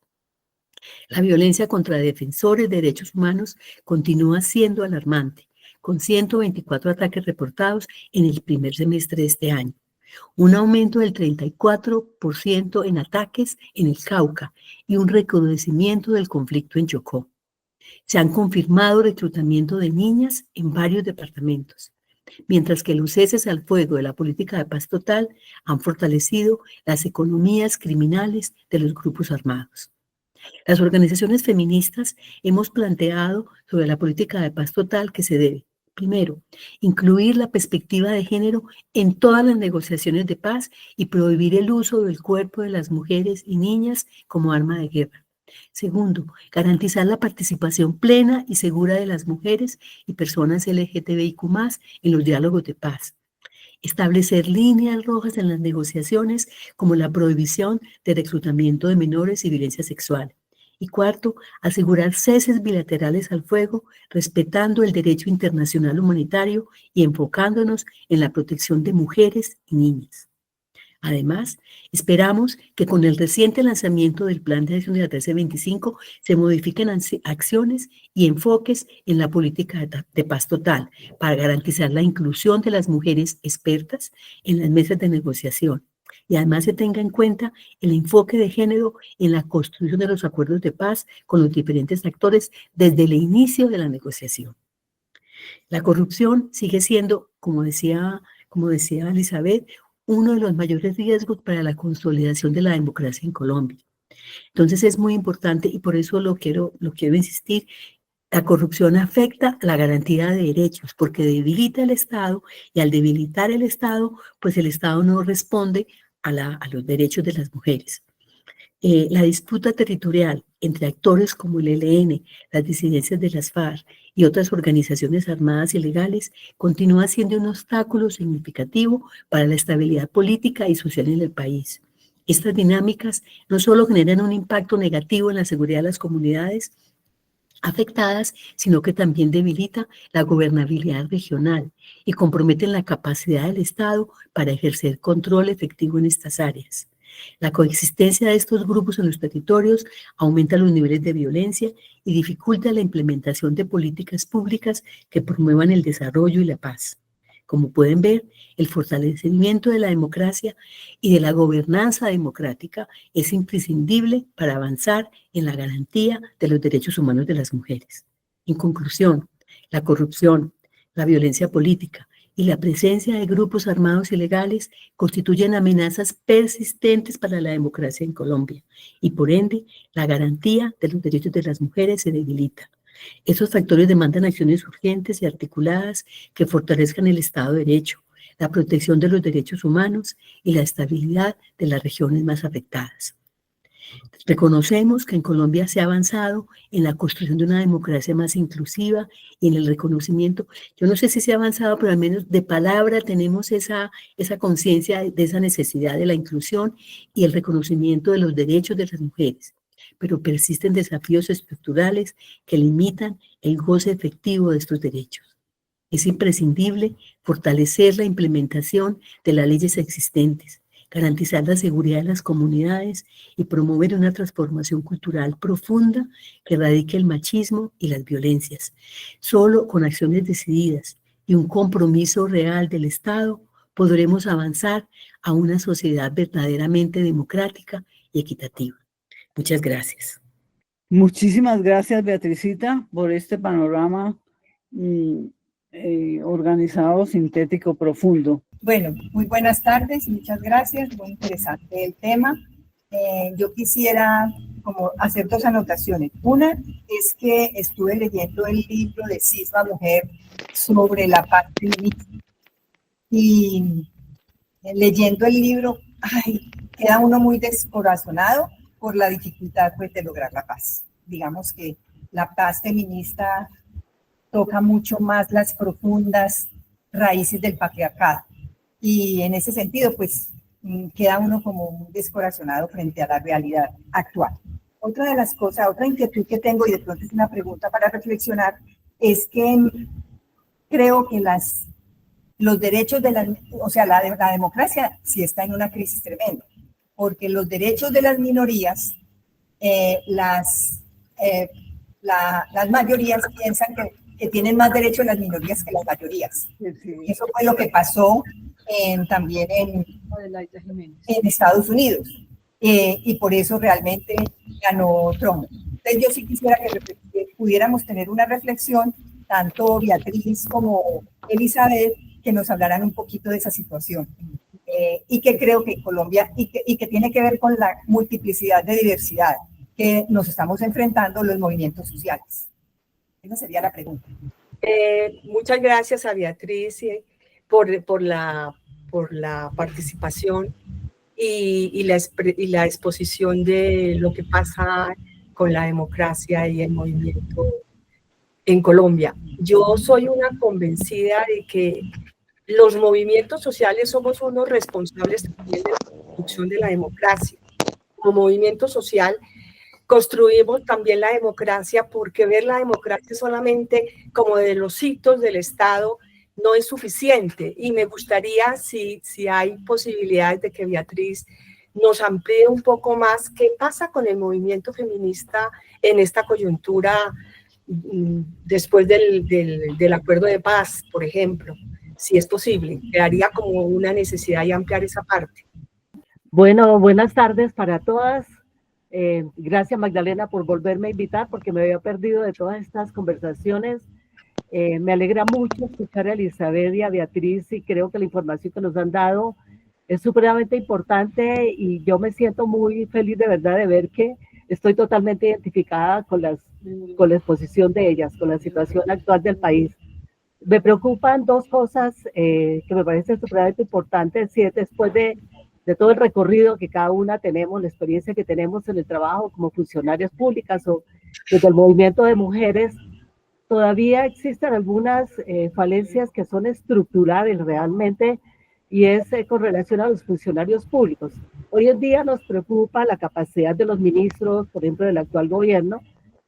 La violencia contra defensores de derechos humanos continúa siendo alarmante, con 124 ataques reportados en el primer semestre de este año, un aumento del 34% en ataques en el Cauca y un recrudecimiento del conflicto en Chocó. Se han confirmado reclutamiento de niñas en varios departamentos, mientras que los ceses al fuego de la política de paz total han fortalecido las economías criminales de los grupos armados. Las organizaciones feministas hemos planteado sobre la política de paz total que se debe, primero, incluir la perspectiva de género en todas las negociaciones de paz y prohibir el uso del cuerpo de las mujeres y niñas como arma de guerra. Segundo, garantizar la participación plena y segura de las mujeres y personas LGTBIQ+ en los diálogos de paz. Establecer líneas rojas en las negociaciones como la prohibición de reclutamiento de menores y violencia sexual. Y cuarto, asegurar ceses bilaterales al fuego, respetando el derecho internacional humanitario y enfocándonos en la protección de mujeres y niñas. Además, esperamos que con el reciente lanzamiento del Plan de Acción de la 1325 se modifiquen acciones y enfoques en la política de paz total para garantizar la inclusión de las mujeres expertas en las mesas de negociación. Y además se tenga en cuenta el enfoque de género en la construcción de los acuerdos de paz con los diferentes actores desde el inicio de la negociación. La corrupción sigue siendo, como decía Elizabeth, uno de los mayores riesgos para la consolidación de la democracia en Colombia. Entonces es muy importante y por eso lo quiero insistir. La corrupción afecta la garantía de derechos porque debilita el Estado y al debilitar el Estado, pues el Estado no responde a los derechos de las mujeres. La disputa territorial entre actores como el ELN, las disidencias de las FARC y otras organizaciones armadas y legales continúa siendo un obstáculo significativo para la estabilidad política y social en el país. Estas dinámicas no solo generan un impacto negativo en la seguridad de las comunidades afectadas, sino que también debilita la gobernabilidad regional y comprometen la capacidad del Estado para ejercer control efectivo en estas áreas. La coexistencia de estos grupos en los territorios aumenta los niveles de violencia y dificulta la implementación de políticas públicas que promuevan el desarrollo y la paz. Como pueden ver, el fortalecimiento de la democracia y de la gobernanza democrática es imprescindible para avanzar en la garantía de los derechos humanos de las mujeres. En conclusión, la corrupción, la violencia política y la presencia de grupos armados ilegales constituyen amenazas persistentes para la democracia en Colombia y, por ende, la garantía de los derechos de las mujeres se debilita. Estos factores demandan acciones urgentes y articuladas que fortalezcan el Estado de Derecho, la protección de los derechos humanos y la estabilidad de las regiones más afectadas. Reconocemos que en Colombia se ha avanzado en la construcción de una democracia más inclusiva y en el reconocimiento. Yo no sé si se ha avanzado, pero al menos de palabra tenemos esa conciencia de esa necesidad de la inclusión y el reconocimiento de los derechos de las mujeres. Pero persisten desafíos estructurales que limitan el goce efectivo de estos derechos. Es imprescindible fortalecer la implementación de las leyes existentes, garantizar la seguridad de las comunidades y promover una transformación cultural profunda que erradique el machismo y las violencias. Solo con acciones decididas y un compromiso real del Estado podremos avanzar a una sociedad verdaderamente democrática y equitativa. Muchas gracias. Muchísimas gracias, Beatricita, por este panorama organizado, sintético, profundo. Bueno, muy buenas tardes, muchas gracias, muy interesante el tema. Yo quisiera como hacer dos anotaciones. Una es que estuve leyendo el libro de Cisma Mujer sobre la paz feminista y leyendo el libro, ay, queda uno muy descorazonado por la dificultad pues, de lograr la paz. Digamos que la paz feminista toca mucho más las profundas raíces del patriarcado. Y en ese sentido, pues, queda uno como muy descorazonado frente a la realidad actual. Otra de las cosas, otra inquietud que tengo, y de pronto es una pregunta para reflexionar, es que creo que los derechos de la democracia sí está en una crisis tremenda, porque los derechos de las minorías, las mayorías piensan que tienen más derechos las minorías que las mayorías. Y eso fue lo que pasó también en Estados Unidos. Y por eso realmente ganó Trump. Entonces yo sí quisiera que pudiéramos tener una reflexión, tanto Beatriz como Elizabeth, que nos hablaran un poquito de esa situación. Y que creo que Colombia, y que tiene que ver con la multiplicidad de diversidad que nos estamos enfrentando los movimientos sociales. Esa sería la pregunta. Muchas gracias a Beatriz por la participación y la exposición de lo que pasa con la democracia y el movimiento en Colombia. Yo soy una convencida de que los movimientos sociales somos unos responsables también de la construcción de la democracia. Como movimiento social construimos también la democracia, porque ver la democracia solamente como de los hitos del Estado no es suficiente. Y me gustaría, si hay posibilidades de que Beatriz nos amplíe un poco más qué pasa con el movimiento feminista en esta coyuntura después del acuerdo de paz, por ejemplo, si es posible. Quedaría como una necesidad de ampliar esa parte. Bueno, buenas tardes para todas. Gracias, Magdalena, por volverme a invitar, porque me había perdido de todas estas conversaciones. Me alegra mucho escuchar a Elizabeth y a Beatriz, y creo que la información que nos han dado es supremamente importante, y yo me siento muy feliz de verdad de ver que estoy totalmente identificada con la exposición de ellas, con la situación actual del país. Me preocupan dos cosas que me parecen supremamente importantes, y es después de todo el recorrido que cada una tenemos, la experiencia que tenemos en el trabajo como funcionarias públicas o desde el movimiento de mujeres, todavía existen algunas falencias que son estructurales realmente, y es con relación a los funcionarios públicos. Hoy en día nos preocupa la capacidad de los ministros, por ejemplo, del actual gobierno,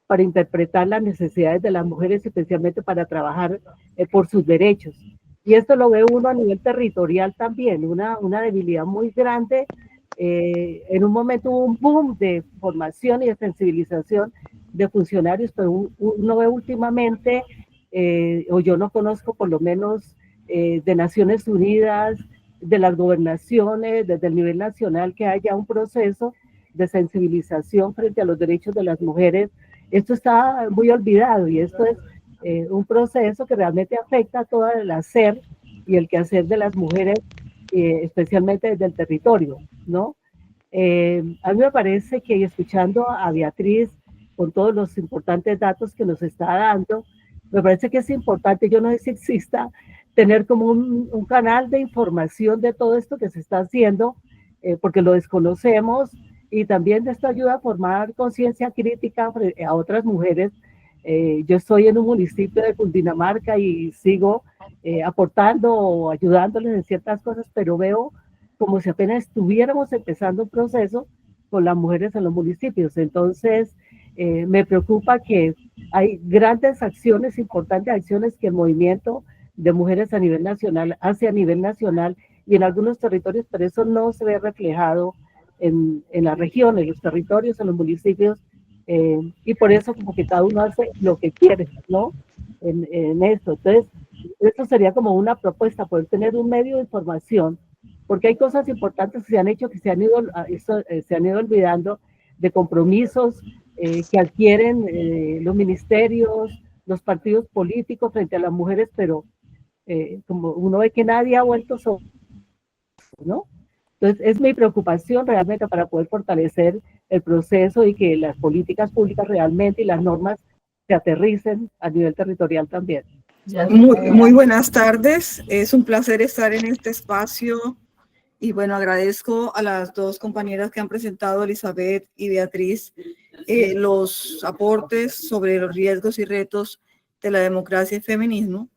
para interpretar las necesidades de las mujeres, especialmente para trabajar por sus derechos. Y esto lo ve uno a nivel territorial también, una debilidad muy grande. En un momento hubo un boom de formación y de sensibilización de funcionarios, pero uno ve últimamente, o yo no conozco por lo menos de Naciones Unidas, de las gobernaciones, desde el nivel nacional, que haya un proceso de sensibilización frente a los derechos de las mujeres. Esto está muy olvidado, y esto es un proceso que realmente afecta a todo el hacer y el quehacer de las mujeres, especialmente desde el territorio, ¿no? A mí me parece que, escuchando a Beatriz con todos los importantes datos que nos está dando, me parece que es importante, yo no sé si exista, tener como un canal de información de todo esto que se está haciendo, porque lo desconocemos, y también esto ayuda a formar conciencia crítica a otras mujeres. Yo estoy en un municipio de Cundinamarca y sigo aportando o ayudándoles en ciertas cosas, pero veo como si apenas estuviéramos empezando un proceso con las mujeres en los municipios. Entonces, me preocupa que hay grandes acciones, importantes acciones que el movimiento de mujeres a nivel nacional hace a nivel nacional y en algunos territorios, pero eso no se ve reflejado en la región, en los territorios, en los municipios, y por eso como que cada uno hace lo que quiere, ¿no? En esto. Entonces, esto sería como una propuesta, poder tener un medio de información, porque hay cosas importantes que se han hecho, que se han ido olvidando, de compromisos que adquieren los ministerios, los partidos políticos frente a las mujeres, pero como uno ve que nadie ha vuelto sobre, ¿no? Entonces, es mi preocupación realmente para poder fortalecer el proceso y que las políticas públicas realmente y las normas se aterricen a nivel territorial también. Muy buenas tardes. Es un placer estar en este espacio y bueno, agradezco a las dos compañeras que han presentado, Elizabeth y Beatriz, los aportes sobre los riesgos y retos de la democracia y feminismo.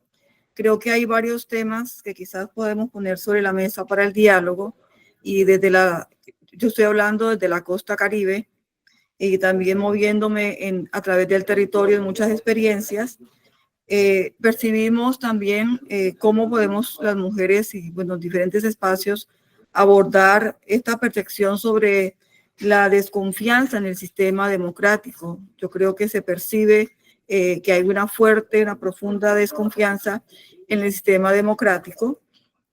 Creo que hay varios temas que quizás podemos poner sobre la mesa para el diálogo y yo estoy hablando desde la costa Caribe y también moviéndome a través del territorio en muchas experiencias. Percibimos también cómo podemos las mujeres y bueno, diferentes espacios abordar esta percepción sobre la desconfianza en el sistema democrático. Yo creo que se percibe que hay una profunda desconfianza en el sistema democrático,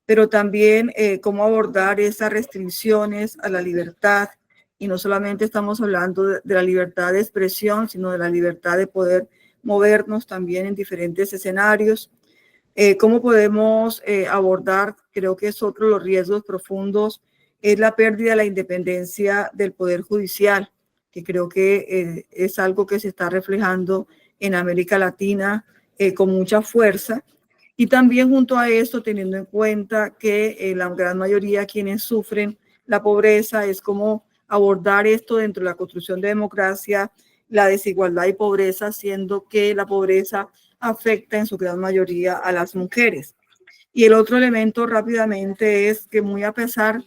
pero también cómo abordar esas restricciones a la libertad. Y no solamente estamos hablando de la libertad de expresión, sino de la libertad de poder movernos también en diferentes escenarios. ¿Cómo podemos abordar? Creo que es otro de los riesgos profundos, es la pérdida de la independencia del Poder Judicial, que creo que es algo que se está reflejando en América Latina con mucha fuerza. Y también junto a esto, teniendo en cuenta que la gran mayoría de quienes sufren la pobreza, es cómo abordar esto dentro de la construcción de democracia, la desigualdad y pobreza, siendo que la pobreza afecta en su gran mayoría a las mujeres. Y el otro elemento rápidamente es que muy a pesar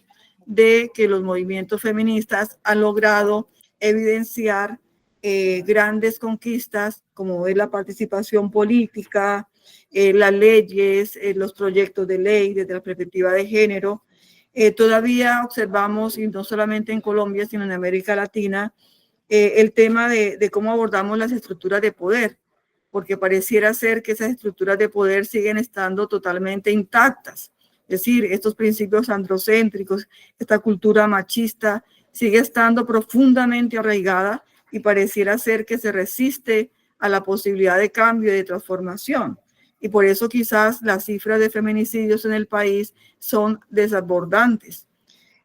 de que los movimientos feministas han logrado evidenciar grandes conquistas, como es la participación política, las leyes, los proyectos de ley desde la perspectiva de género, todavía observamos, y no solamente en Colombia, sino en América Latina, el tema de cómo abordamos las estructuras de poder, porque pareciera ser que esas estructuras de poder siguen estando totalmente intactas. Es decir, estos principios androcéntricos, esta cultura machista sigue estando profundamente arraigada y pareciera ser que se resiste a la posibilidad de cambio y de transformación. Y por eso quizás las cifras de feminicidios en el país son desbordantes.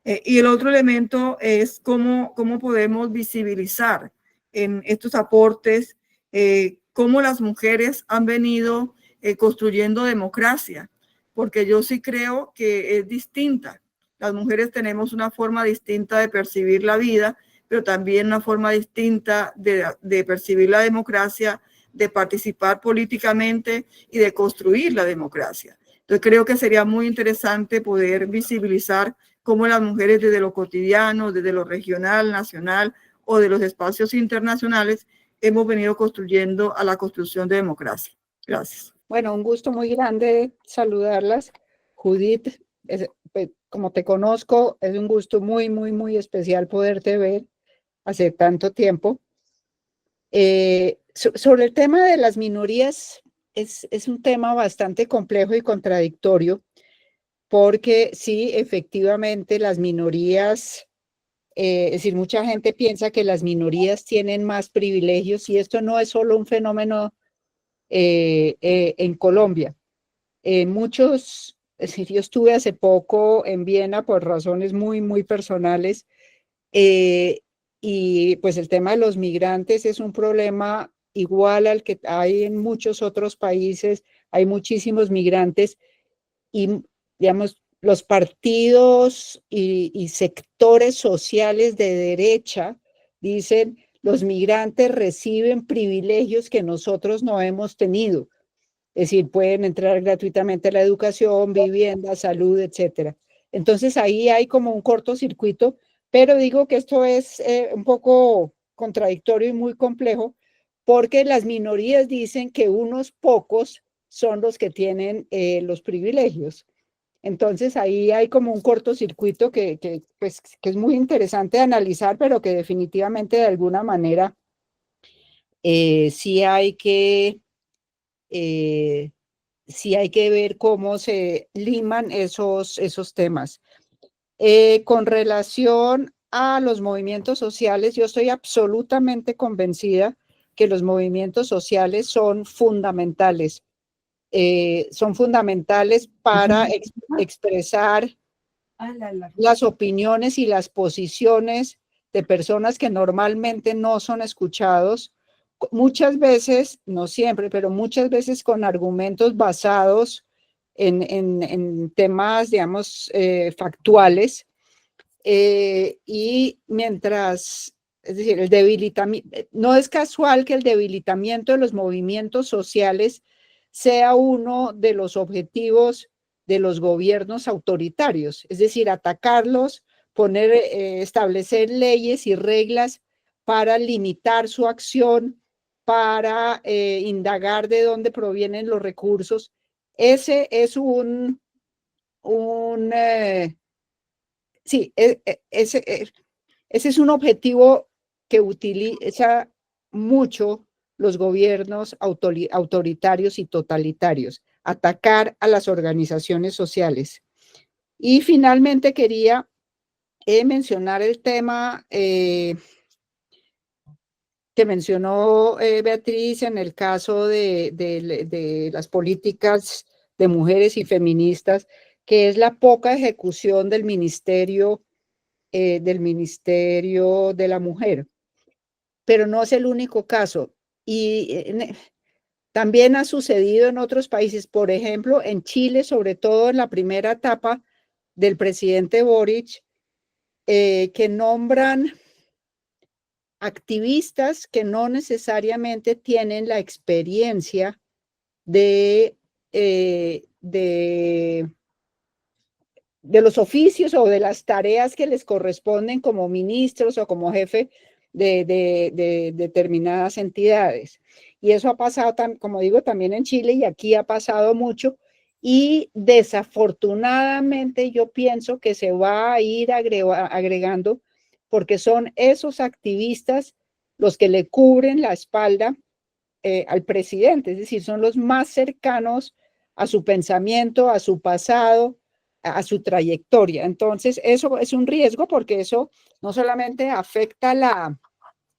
Y el otro elemento es cómo podemos visibilizar en estos aportes cómo las mujeres han venido construyendo democracia, porque yo sí creo que es distinta. Las mujeres tenemos una forma distinta de percibir la vida, pero también una forma distinta de percibir la democracia, de participar políticamente y de construir la democracia. Entonces creo que sería muy interesante poder visibilizar cómo las mujeres desde lo cotidiano, desde lo regional, nacional o de los espacios internacionales hemos venido construyendo a la construcción de democracia. Gracias. Bueno, un gusto muy grande saludarlas. Judith, pues, como te conozco, es un gusto muy, muy, muy especial poderte ver hace tanto tiempo. Sobre el tema de las minorías, es un tema bastante complejo y contradictorio, porque sí, efectivamente, las minorías, es decir, mucha gente piensa que las minorías tienen más privilegios y esto no es solo un fenómeno en Colombia. Es decir, yo estuve hace poco en Viena por razones muy, muy personales y pues el tema de los migrantes es un problema igual al que hay en muchos otros países. Hay muchísimos migrantes y, digamos, los partidos y sectores sociales de derecha dicen los migrantes reciben privilegios que nosotros no hemos tenido. Es decir, pueden entrar gratuitamente a la educación, vivienda, salud, etcétera. Entonces ahí hay como un cortocircuito, pero digo que esto es un poco contradictorio y muy complejo porque las minorías dicen que unos pocos son los que tienen los privilegios. Entonces ahí hay como un cortocircuito pues, que es muy interesante de analizar, pero que definitivamente de alguna manera sí hay que ver cómo se liman esos temas. Con relación a los movimientos sociales, yo estoy absolutamente convencida que los movimientos sociales son fundamentales para expresar las opiniones y las posiciones de personas que normalmente no son escuchados, muchas veces, no siempre, pero muchas veces con argumentos basados en temas, digamos, factuales, y mientras, es decir, el debilitamiento, no es casual que el debilitamiento de los movimientos sociales sea uno de los objetivos de los gobiernos autoritarios, es decir, atacarlos, establecer leyes y reglas para limitar su acción, para indagar de dónde provienen los recursos. Ese es sí, ese es un objetivo que utiliza mucho los gobiernos autoritarios y totalitarios, atacar a las organizaciones sociales. Y finalmente quería mencionar el tema que mencionó Beatriz en el caso de las políticas de mujeres y feministas, que es la poca ejecución del Ministerio de la Mujer. Pero no es el único caso. Y también ha sucedido en otros países, por ejemplo, en Chile, sobre todo en la primera etapa del presidente Boric, que nombran activistas que no necesariamente tienen la experiencia de los oficios o de las tareas que les corresponden como ministros o como jefe de determinadas entidades. Y eso ha pasado, como digo, también en Chile, y aquí ha pasado mucho, y desafortunadamente yo pienso que se va a ir agregando, porque son esos activistas los que le cubren la espalda al presidente, es decir, son los más cercanos a su pensamiento, a su pasado, a su trayectoria. Entonces, eso es un riesgo porque eso no solamente afecta la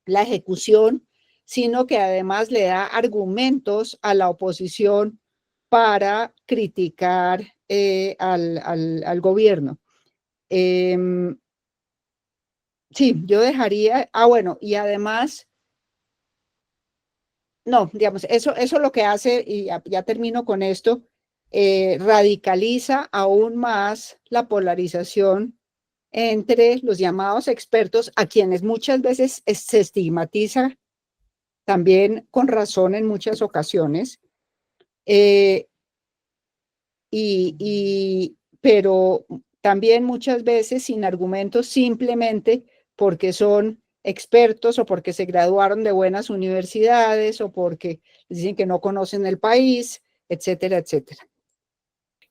ejecución, sino que además le da argumentos a la oposición para criticar al gobierno. Sí, yo dejaría, bueno, y además, no, digamos, eso lo que hace, y ya termino con esto, radicaliza aún más la polarización entre los llamados expertos, a quienes muchas veces se estigmatiza, también con razón en muchas ocasiones, pero también muchas veces sin argumentos, simplemente porque son expertos o porque se graduaron de buenas universidades o porque dicen que no conocen el país, etcétera, etcétera.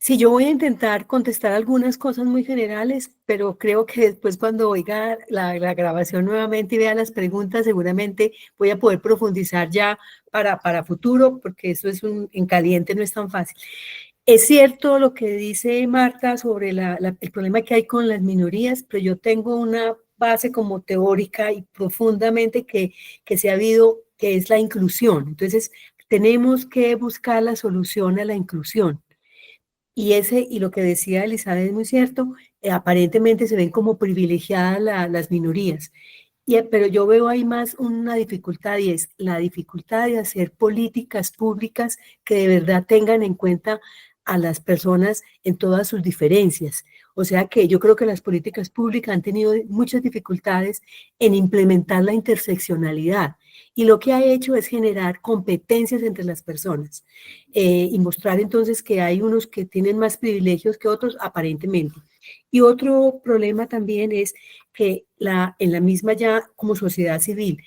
Sí, yo voy a intentar contestar algunas cosas muy generales, pero creo que después cuando oiga la grabación nuevamente y vea las preguntas, seguramente voy a poder profundizar ya para futuro, porque eso es en caliente, no es tan fácil. Es cierto lo que dice Marta sobre el problema que hay con las minorías, pero yo tengo una base como teórica y profundamente que se ha habido, que es la inclusión. Entonces, tenemos que buscar la solución a la inclusión. Y lo que decía Elizabeth es muy cierto, aparentemente se ven como privilegiadas las minorías. Pero yo veo ahí más una dificultad, y es la dificultad de hacer políticas públicas que de verdad tengan en cuenta a las personas en todas sus diferencias. O sea que yo creo que las políticas públicas han tenido muchas dificultades en implementar la interseccionalidad, y lo que ha hecho es generar competencias entre las personas y mostrar entonces que hay unos que tienen más privilegios que otros aparentemente. Y otro problema también es que en la misma ya como sociedad civil,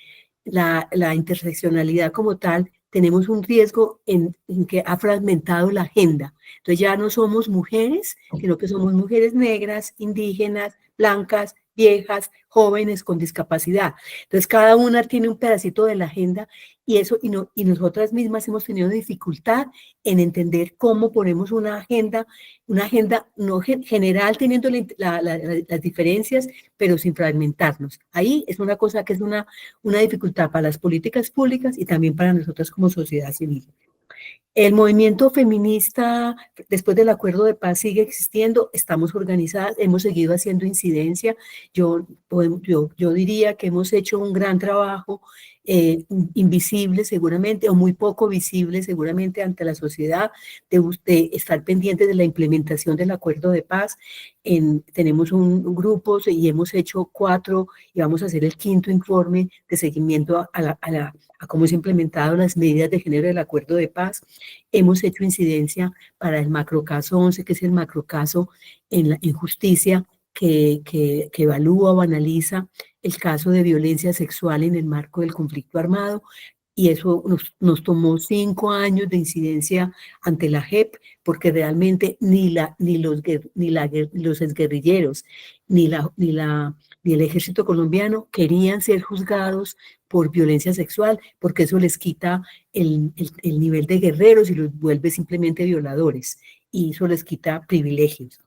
la interseccionalidad como tal, tenemos un riesgo en que ha fragmentado la agenda. Entonces ya no somos mujeres, sino que somos mujeres negras, indígenas, blancas, viejas, jóvenes con discapacidad. Entonces cada una tiene un pedacito de la agenda, y nosotras mismas hemos tenido dificultad en entender cómo ponemos una agenda no general, teniendo las diferencias, pero sin fragmentarnos. Ahí es una cosa que es una dificultad para las políticas públicas y también para nosotras como sociedad civil. El movimiento feminista, después del acuerdo de paz, sigue existiendo, estamos organizadas, hemos seguido haciendo incidencia. Yo diría que hemos hecho un gran trabajo, invisible seguramente, o muy poco visible seguramente ante la sociedad, de estar pendientes de la implementación del acuerdo de paz. Tenemos un grupo y hemos hecho 4 y vamos a hacer el 5º informe de seguimiento a cómo se han implementado las medidas de género del acuerdo de paz. Hemos hecho incidencia para el macrocaso 11, que es el macrocaso en justicia que evalúa o analiza el caso de violencia sexual en el marco del conflicto armado. Y eso nos tomó 5 años de incidencia ante la JEP, porque realmente ni los exguerrilleros, ni el ejército colombiano querían ser juzgados por violencia sexual, porque eso les quita el nivel de guerreros y los vuelve simplemente violadores, y eso les quita privilegios.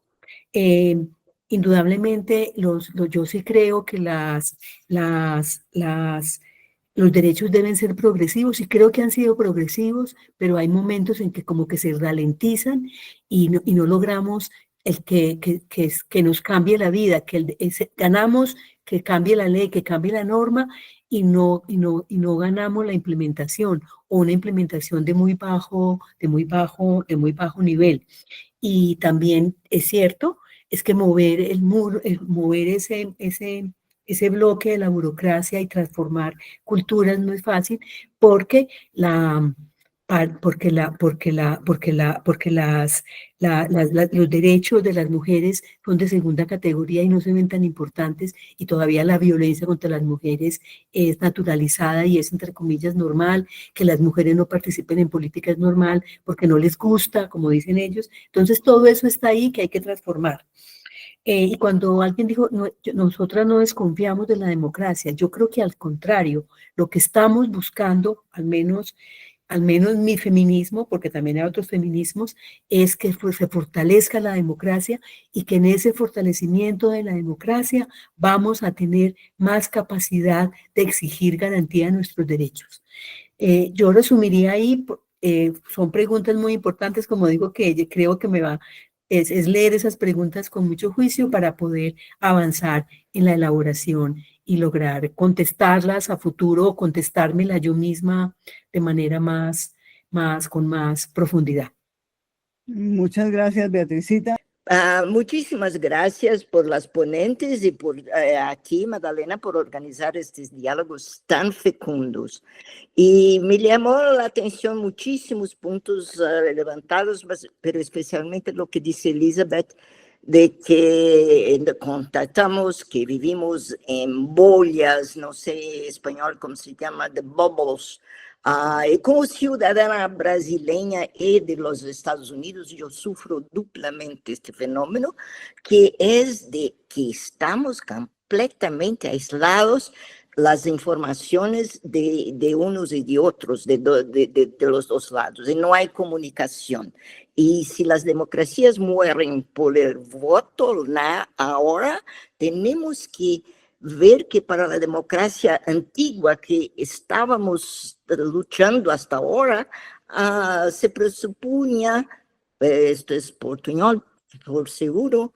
Indudablemente, yo sí creo que los derechos deben ser progresivos, y creo que han sido progresivos, pero hay momentos en que como que se ralentizan y no logramos que nos cambie la vida, ganamos que cambie la ley, que cambie la norma, y no ganamos la implementación, o una implementación de muy bajo nivel. Y también es cierto, es que mover el muro, mover ese bloque de la burocracia y transformar culturas no es fácil, porque los derechos de las mujeres son de segunda categoría y no se ven tan importantes, y todavía la violencia contra las mujeres es naturalizada y es, entre comillas, normal. Que las mujeres no participen en política es normal porque no les gusta, como dicen ellos. Entonces todo eso está ahí, que hay que transformar. Y cuando alguien dijo, nosotras no desconfiamos de la democracia, yo creo que al contrario, lo que estamos buscando, al menos mi feminismo, porque también hay otros feminismos, es que se fortalezca la democracia, y que en ese fortalecimiento de la democracia vamos a tener más capacidad de exigir garantía de nuestros derechos. Yo resumiría ahí, son preguntas muy importantes, como digo, que creo que es leer esas preguntas con mucho juicio para poder avanzar en la elaboración y lograr contestarlas a futuro, o contestármela yo misma de manera con más profundidad. Muchas gracias, Beatricita. Muchísimas gracias por las ponentes y por aquí, Magdalena, por organizar estos diálogos tan fecundos. Y me llamó la atención muchísimos puntos levantados, pero especialmente lo que dice Elizabeth, de que constatamos que vivimos en bolhas, no sé en español cómo se llama, de bubbles. Y como ciudadana brasileña y de los Estados Unidos, yo sufro duplamente este fenómeno, que es de que estamos completamente aislados las informaciones de unos y de otros, de los dos lados, y no hay comunicación. Y si las democracias mueren por el voto ahora, tenemos que ver que para la democracia antigua que estábamos luchando hasta ahora, se presuponía, esto es portuñol, por seguro,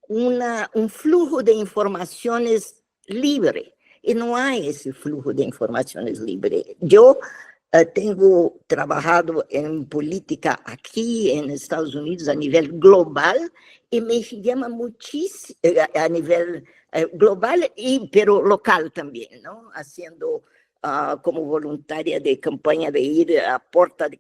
un flujo de informaciones libre. Y no hay ese flujo de informaciones libre. Yo tengo trabajado en política aquí en Estados Unidos a nivel global, y me llama muchísimo a nivel global, pero local también, ¿no? Haciendo como voluntaria de campaña, de ir a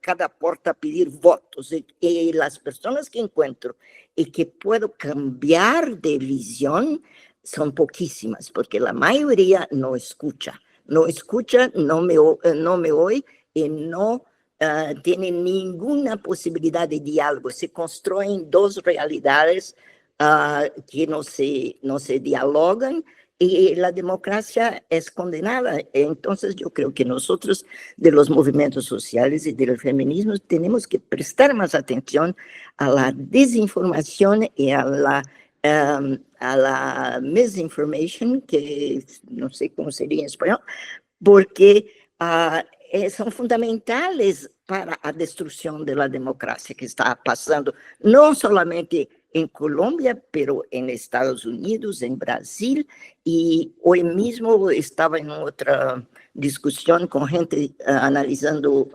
cada puerta a pedir votos. Y las personas que encuentro y que puedo cambiar de visión son poquísimas, porque la mayoría no escucha, no me oye, y no tienen ninguna posibilidad de diálogo. Se construyen dos realidades que no se dialogan, y la democracia es condenada. Entonces yo creo que nosotros, de los movimientos sociales y del feminismo, tenemos que prestar más atención a la desinformación y a la misinformation, que no sé cómo sería en español, porque son fundamentales para a destruição da democracia que está passando, não somente em Colômbia, pero em Estados Unidos, em Brasil, e hoje mesmo estava em outra discussão com gente analisando o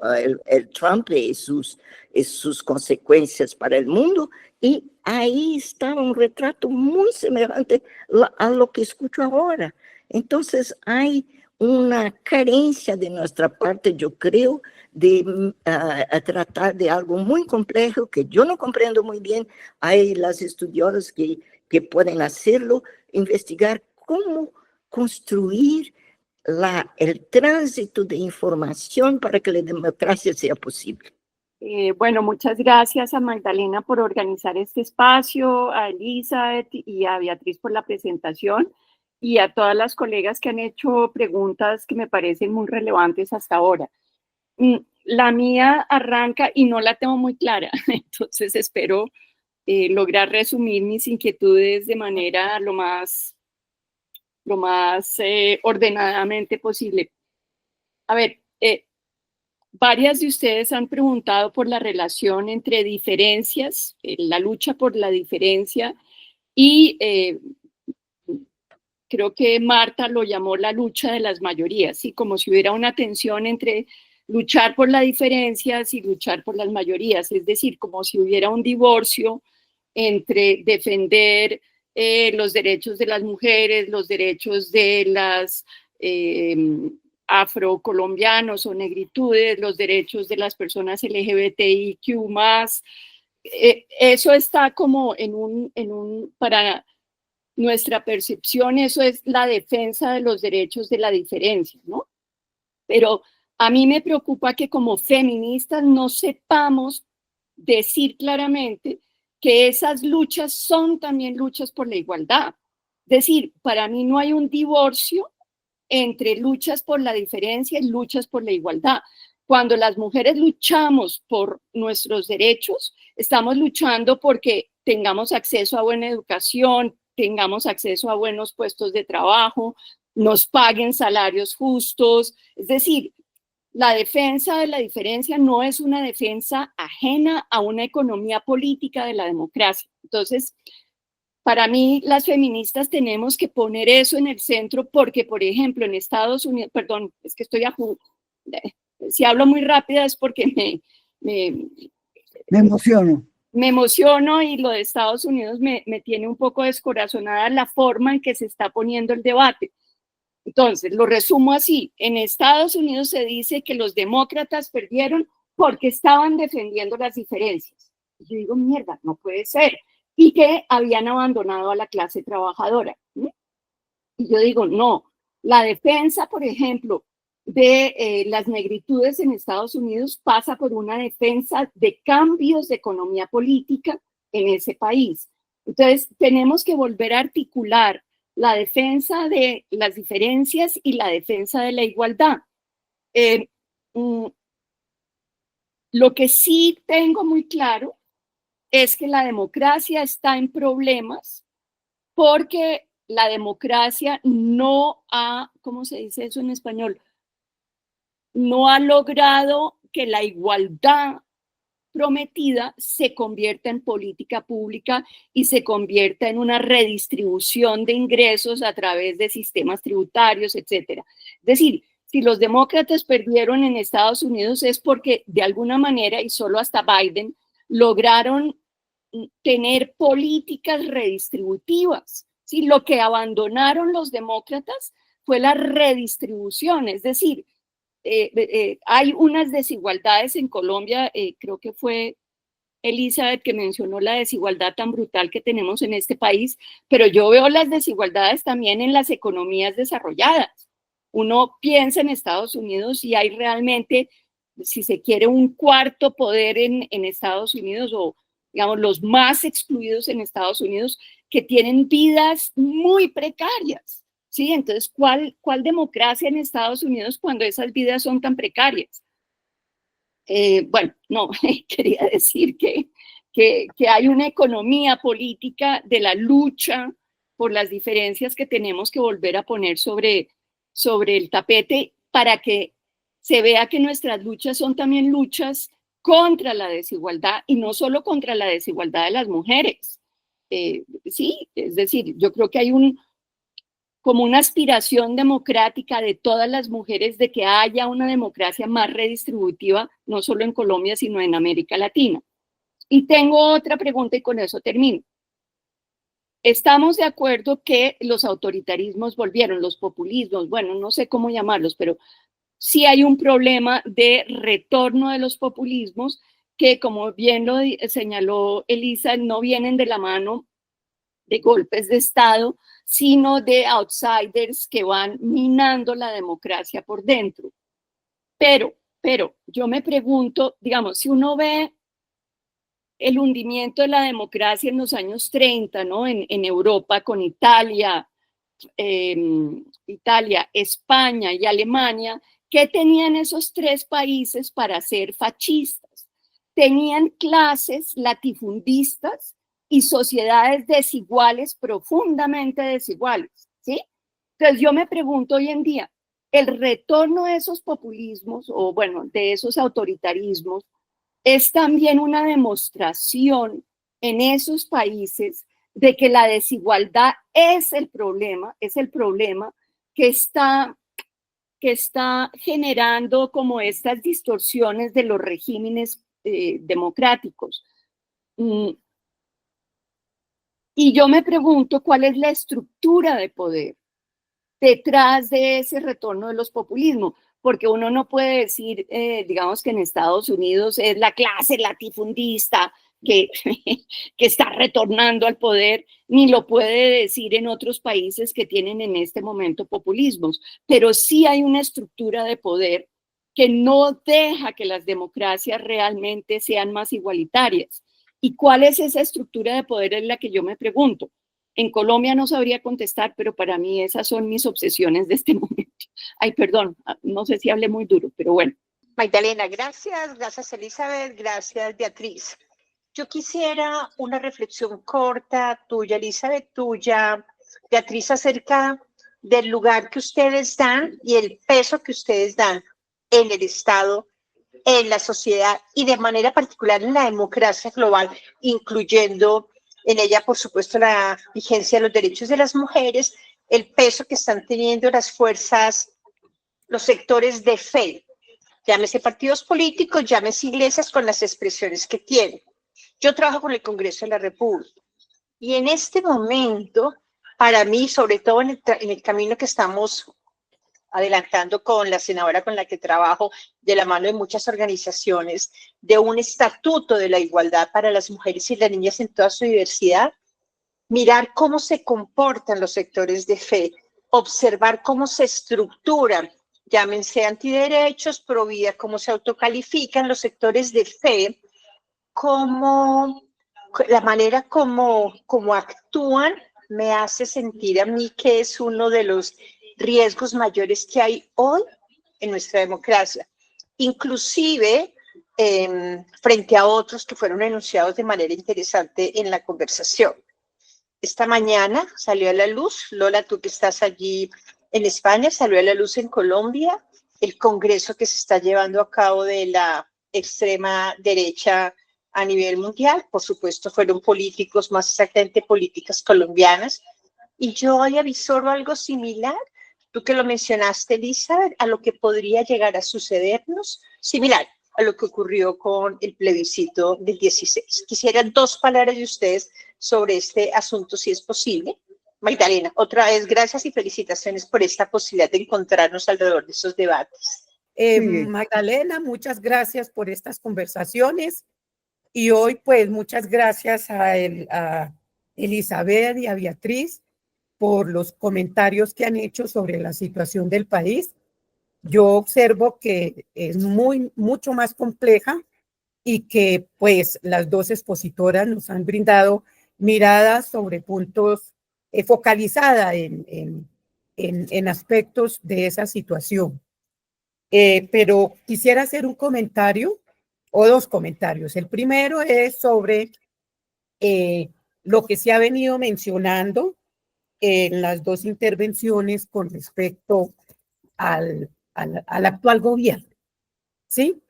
Trump e suas consequências para o mundo, e aí está um retrato muito semelhante a lo que escuto agora. Então, há uma carência de nossa parte, eu creio, de tratar de algo muito complexo que eu não compreendo muito bem. Há as estudiosas que podem hacerlo, investigar como construir o trânsito de informação para que a democracia seja possível. Bueno, muchas gracias a Magdalena por organizar este espacio, a Elizabeth y a Beatriz por la presentación y a todas las colegas que han hecho preguntas que me parecen muy relevantes hasta ahora. La mía arranca y no la tengo muy clara, entonces espero lograr resumir mis inquietudes de manera lo más ordenadamente posible. A ver, varias de ustedes han preguntado por la relación entre diferencias, la lucha por la diferencia y creo que Marta lo llamó la lucha de las mayorías, ¿sí? Como si hubiera una tensión entre luchar por las diferencias y luchar por las mayorías, es decir, como si hubiera un divorcio entre defender los derechos de las mujeres, los derechos de las afrocolombianos o negritudes, los derechos de las personas LGBTIQ+. Eso está como para nuestra percepción, eso es la defensa de los derechos de la diferencia, ¿no? Pero a mí me preocupa que como feministas no sepamos decir claramente que esas luchas son también luchas por la igualdad. Es decir, para mí no hay un divorcio entre luchas por la diferencia y luchas por la igualdad. Cuando las mujeres luchamos por nuestros derechos, estamos luchando porque tengamos acceso a buena educación, tengamos acceso a buenos puestos de trabajo, nos paguen salarios justos. Es decir, la defensa de la diferencia no es una defensa ajena a una economía política de la democracia. Entonces, para mí, las feministas tenemos que poner eso en el centro porque, por ejemplo, en Estados Unidos, perdón, es que si hablo muy rápida es porque me emociono. Me emociono y lo de Estados Unidos me tiene un poco descorazonada la forma en que se está poniendo el debate. Entonces, lo resumo así. En Estados Unidos se dice que los demócratas perdieron porque estaban defendiendo las diferencias. Y yo digo, mierda, no puede ser. Y que habían abandonado a la clase trabajadora. Y yo digo, no. La defensa, por ejemplo, de las negritudes en Estados Unidos pasa por una defensa de cambios de economía política en ese país. Entonces, tenemos que volver a articular la defensa de las diferencias y la defensa de la igualdad. Lo que sí tengo muy claro es que la democracia está en problemas porque la democracia no ha, ¿cómo se dice eso en español? No ha logrado que la igualdad prometida se convierta en política pública y se convierta en una redistribución de ingresos a través de sistemas tributarios, etc. Es decir, si los demócratas perdieron en Estados Unidos es porque de alguna manera, y solo hasta Biden, lograron tener políticas redistributivas. ¿Sí? Lo que abandonaron los demócratas fue la redistribución, es decir, hay unas desigualdades en Colombia, creo que fue Elizabeth que mencionó la desigualdad tan brutal que tenemos en este país, pero yo veo las desigualdades también en las economías desarrolladas. Uno piensa en Estados Unidos y hay realmente, si se quiere, un cuarto poder en Estados Unidos o, digamos, los más excluidos en Estados Unidos que tienen vidas muy precarias. ¿Sí? Entonces, ¿cuál democracia en Estados Unidos cuando esas vidas son tan precarias? Bueno, no, quería decir que hay una economía política de la lucha por las diferencias que tenemos que volver a poner sobre el tapete para que se vea que nuestras luchas son también luchas contra la desigualdad y no solo contra la desigualdad de las mujeres. Sí, es decir, yo creo que hay como una aspiración democrática de todas las mujeres de que haya una democracia más redistributiva, no solo en Colombia, sino en América Latina. Y tengo otra pregunta y con eso termino. Estamos de acuerdo que los autoritarismos volvieron, los populismos, bueno, no sé cómo llamarlos, pero sí hay un problema de retorno de los populismos que, como bien lo señaló Elisa, no vienen de la mano de golpes de Estado, sino de outsiders que van minando la democracia por dentro. Pero yo me pregunto, digamos, si uno ve el hundimiento de la democracia en los años 30, ¿no? En Europa con Italia, España y Alemania, ¿qué tenían esos tres países para ser fascistas? Tenían clases latifundistas y sociedades desiguales, profundamente desiguales, ¿sí? Entonces yo me pregunto hoy en día, el retorno de esos populismos, o bueno, de esos autoritarismos, es también una demostración en esos países de que la desigualdad es el problema que está generando como estas distorsiones de los regímenes democráticos. Y yo me pregunto cuál es la estructura de poder detrás de ese retorno de los populismos, porque uno no puede decir, digamos que en Estados Unidos es la clase latifundista que está retornando al poder, ni lo puede decir en otros países que tienen en este momento populismos, pero sí hay una estructura de poder que no deja que las democracias realmente sean más igualitarias. ¿Y cuál es esa estructura de poder? Es la que yo me pregunto. En Colombia no sabría contestar, pero para mí esas son mis obsesiones de este momento. Ay, perdón, no sé si hablé muy duro, pero bueno. Magdalena, gracias Elizabeth, gracias Beatriz. Yo quisiera una reflexión corta tuya, Elizabeth, tuya, Beatriz, acerca del lugar que ustedes dan y el peso que ustedes dan en el Estado, en la sociedad y de manera particular en la democracia global, incluyendo en ella, por supuesto, la vigencia de los derechos de las mujeres, el peso que están teniendo las fuerzas, los sectores de fe, llámese partidos políticos, llámese iglesias, con las expresiones que tienen. Yo trabajo con el Congreso de la República y en este momento, para mí, sobre todo en el camino que estamos adelantando con la senadora con la que trabajo, de la mano de muchas organizaciones, de un estatuto de la igualdad para las mujeres y las niñas en toda su diversidad, mirar cómo se comportan los sectores de fe, observar cómo se estructuran, llámense antiderechos, pro vida, cómo se autocalifican los sectores de fe, cómo la manera como actúan me hace sentir a mí que es uno de los riesgos mayores que hay hoy en nuestra democracia, inclusive frente a otros que fueron enunciados de manera interesante en la conversación. Esta mañana salió a la luz, Lola, tú que estás allí en España, salió a la luz en Colombia el congreso que se está llevando a cabo de la extrema derecha a nivel mundial. Por supuesto, fueron políticos, más exactamente políticas colombianas, y yo hoy avisoro algo similar. Tú que lo mencionaste, Elizabeth, a lo que podría llegar a sucedernos, similar a lo que ocurrió con el plebiscito del 16. Quisiera 2 palabras de ustedes sobre este asunto, si es posible. Magdalena, otra vez, gracias y felicitaciones por esta posibilidad de encontrarnos alrededor de estos debates. Magdalena, muchas gracias por estas conversaciones. Y hoy, pues, muchas gracias a Elizabeth y a Beatriz por los comentarios que han hecho sobre la situación del país. Yo observo que es mucho más compleja y que pues las 2 expositoras nos han brindado miradas sobre puntos focalizadas en aspectos de esa situación. Pero quisiera hacer un comentario o 2 comentarios. El primero es sobre lo que se ha venido mencionando en las 2 intervenciones con respecto al actual gobierno. ¿sí?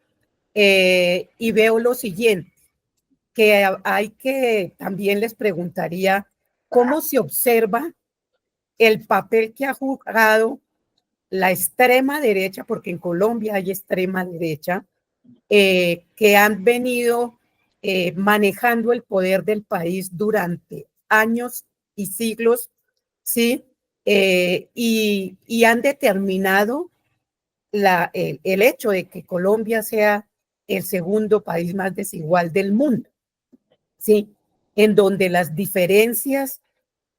Y veo lo siguiente, que hay que, también les preguntaría, ¿cómo se observa el papel que ha jugado la extrema derecha, porque en Colombia hay extrema derecha, que han venido manejando el poder del país durante años y siglos, ¿sí? Y han determinado el hecho de que Colombia sea el segundo país más desigual del mundo, ¿sí? En donde las diferencias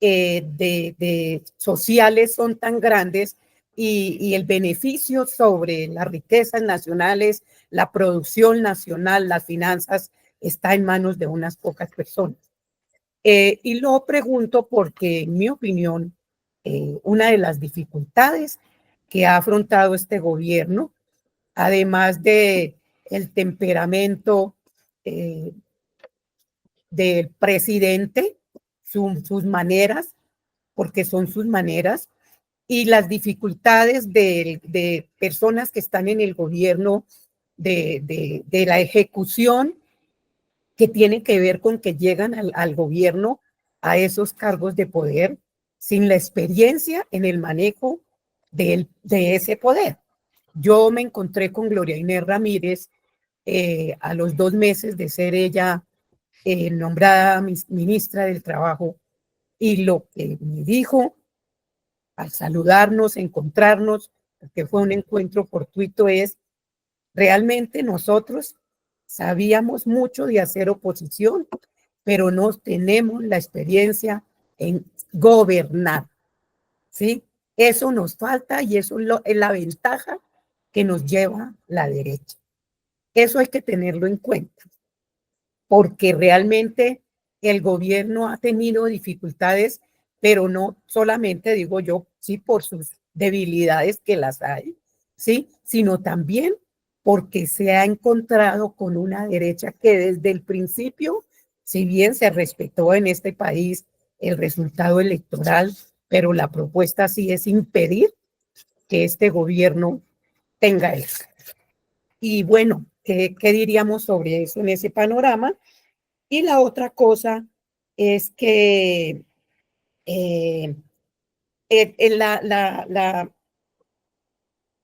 de sociales son tan grandes y el beneficio sobre las riquezas nacionales, la producción nacional, las finanzas, está en manos de unas pocas personas. Y lo pregunto porque, en mi opinión, una de las dificultades que ha afrontado este gobierno, además de el temperamento del presidente, sus maneras, porque son sus maneras, y las dificultades de personas que están en el gobierno, de la ejecución, que tiene que ver con que llegan al gobierno, a esos cargos de poder, sin la experiencia en el manejo de ese poder. Yo me encontré con Gloria Inés Ramírez a los 2 meses de ser ella nombrada ministra del Trabajo, y lo que me dijo al saludarnos, encontrarnos, porque fue un encuentro fortuito, es: realmente nosotros sabíamos mucho de hacer oposición, pero no tenemos la experiencia en gobernar, ¿sí? Eso nos falta y eso es la ventaja que nos lleva la derecha. Eso hay que tenerlo en cuenta, porque realmente el gobierno ha tenido dificultades, pero no solamente, digo yo, sí, por sus debilidades, que las hay, sí, sino también porque se ha encontrado con una derecha que desde el principio, si bien se respetó en este país el resultado electoral, pero la propuesta sí es impedir que este gobierno tenga eso. Y bueno, ¿qué diríamos sobre eso en ese panorama? Y la otra cosa es que